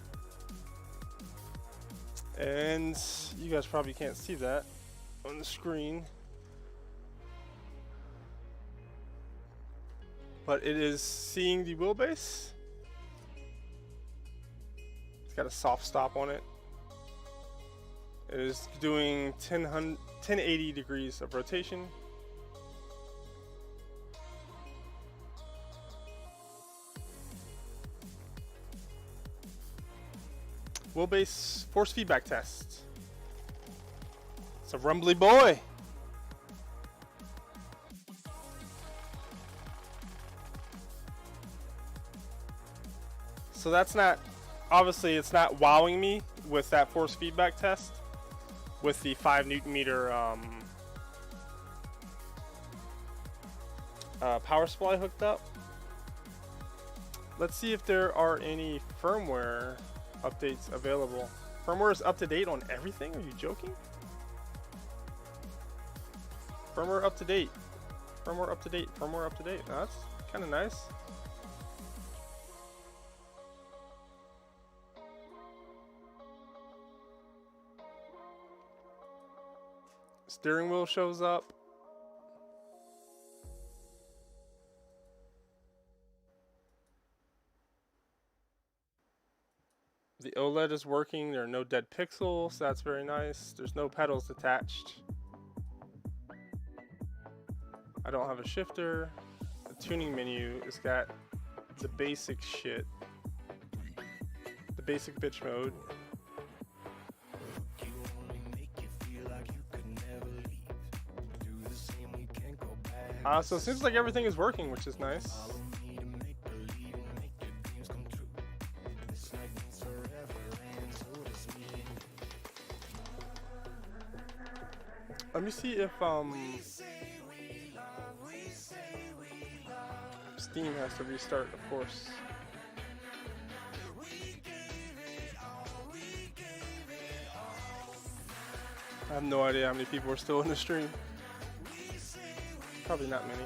And you guys probably can't see that on the screen, but it is seeing the wheelbase. It's got a soft stop on it. It is doing 1080 degrees of rotation. wheelbase force feedback test. It's a rumbly boy. So that's not, obviously it's not wowing me with that force feedback test with the 5 Newton meter power supply hooked up. Let's see if there are any firmware updates available. Firmware is up to date on everything? Are you joking? Firmware up to date. Firmware up to date. Firmware up to date. Now that's kind of nice. Steering wheel shows up. The OLED is working. There are no dead pixels. That's very nice. There's no pedals attached. I don't have a shifter. The tuning menu has got the basic shit. The basic bitch mode. So it seems like everything is working, which is nice. Let me see if Steam has to restart, of course. I have no idea how many people are still in the stream. Probably not many.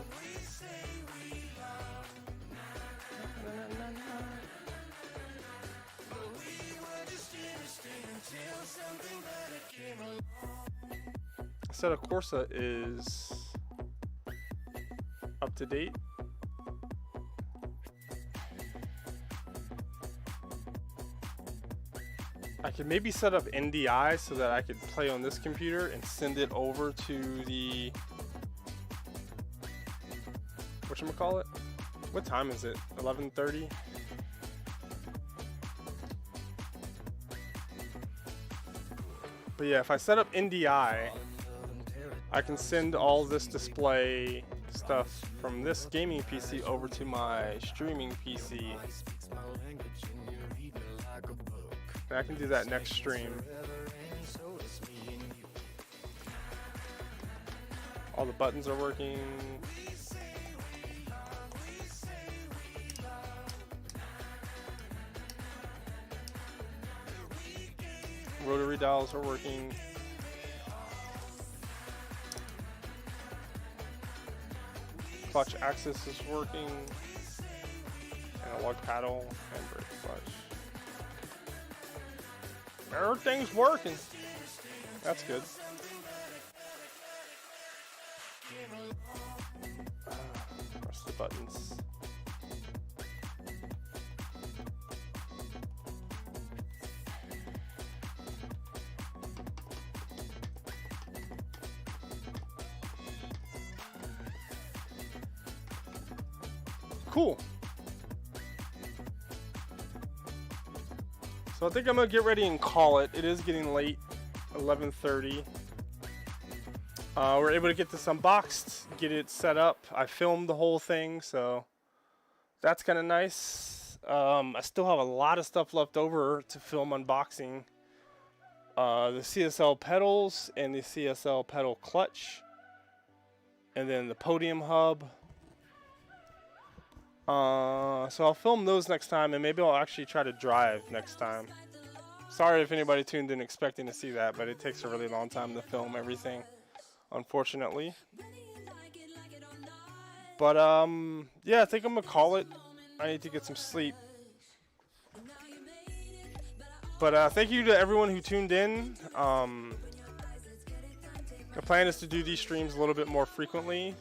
Assetto Corsa is up to date. I could maybe set up NDI so that I could play on this computer and send it over to the whatchamacallit? What time is it? 11:30? But yeah, if I set up NDI, I can send all this display stuff from this gaming PC over to my streaming PC. And I can do that next stream. All the buttons are working. Rotary dials are working. Clutch axis is working. Analog paddle and brake clutch. Everything's working. That's good. Press the buttons. Cool. So I think I'm gonna get ready and call it. It is getting late, 11:30. We're able to get this unboxed, get it set up. I filmed the whole thing, so that's kind of nice. I still have a lot of stuff left over to film unboxing. The CSL pedals and the CSL pedal clutch, and then the podium hub. So I'll film those next time, and maybe I'll actually try to drive next time. Sorry if anybody tuned in expecting to see that, but it takes a really long time to film everything, unfortunately. But yeah, I think I'm gonna call it. I need to get some sleep. But thank you to everyone who tuned in. The plan is to do these streams a little bit more frequently.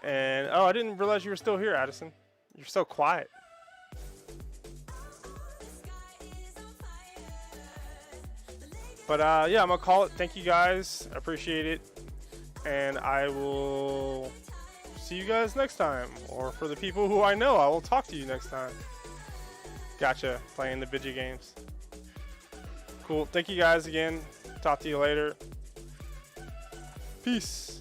And oh, I didn't realize you were still here, Addison. You're so quiet. But yeah, I'm gonna call it. Thank you guys. I appreciate it. And I will see you guys next time. Or for the people who I know, I will talk to you next time. Gotcha. Playing the video games. Cool. Thank you guys again. Talk to you later. Peace.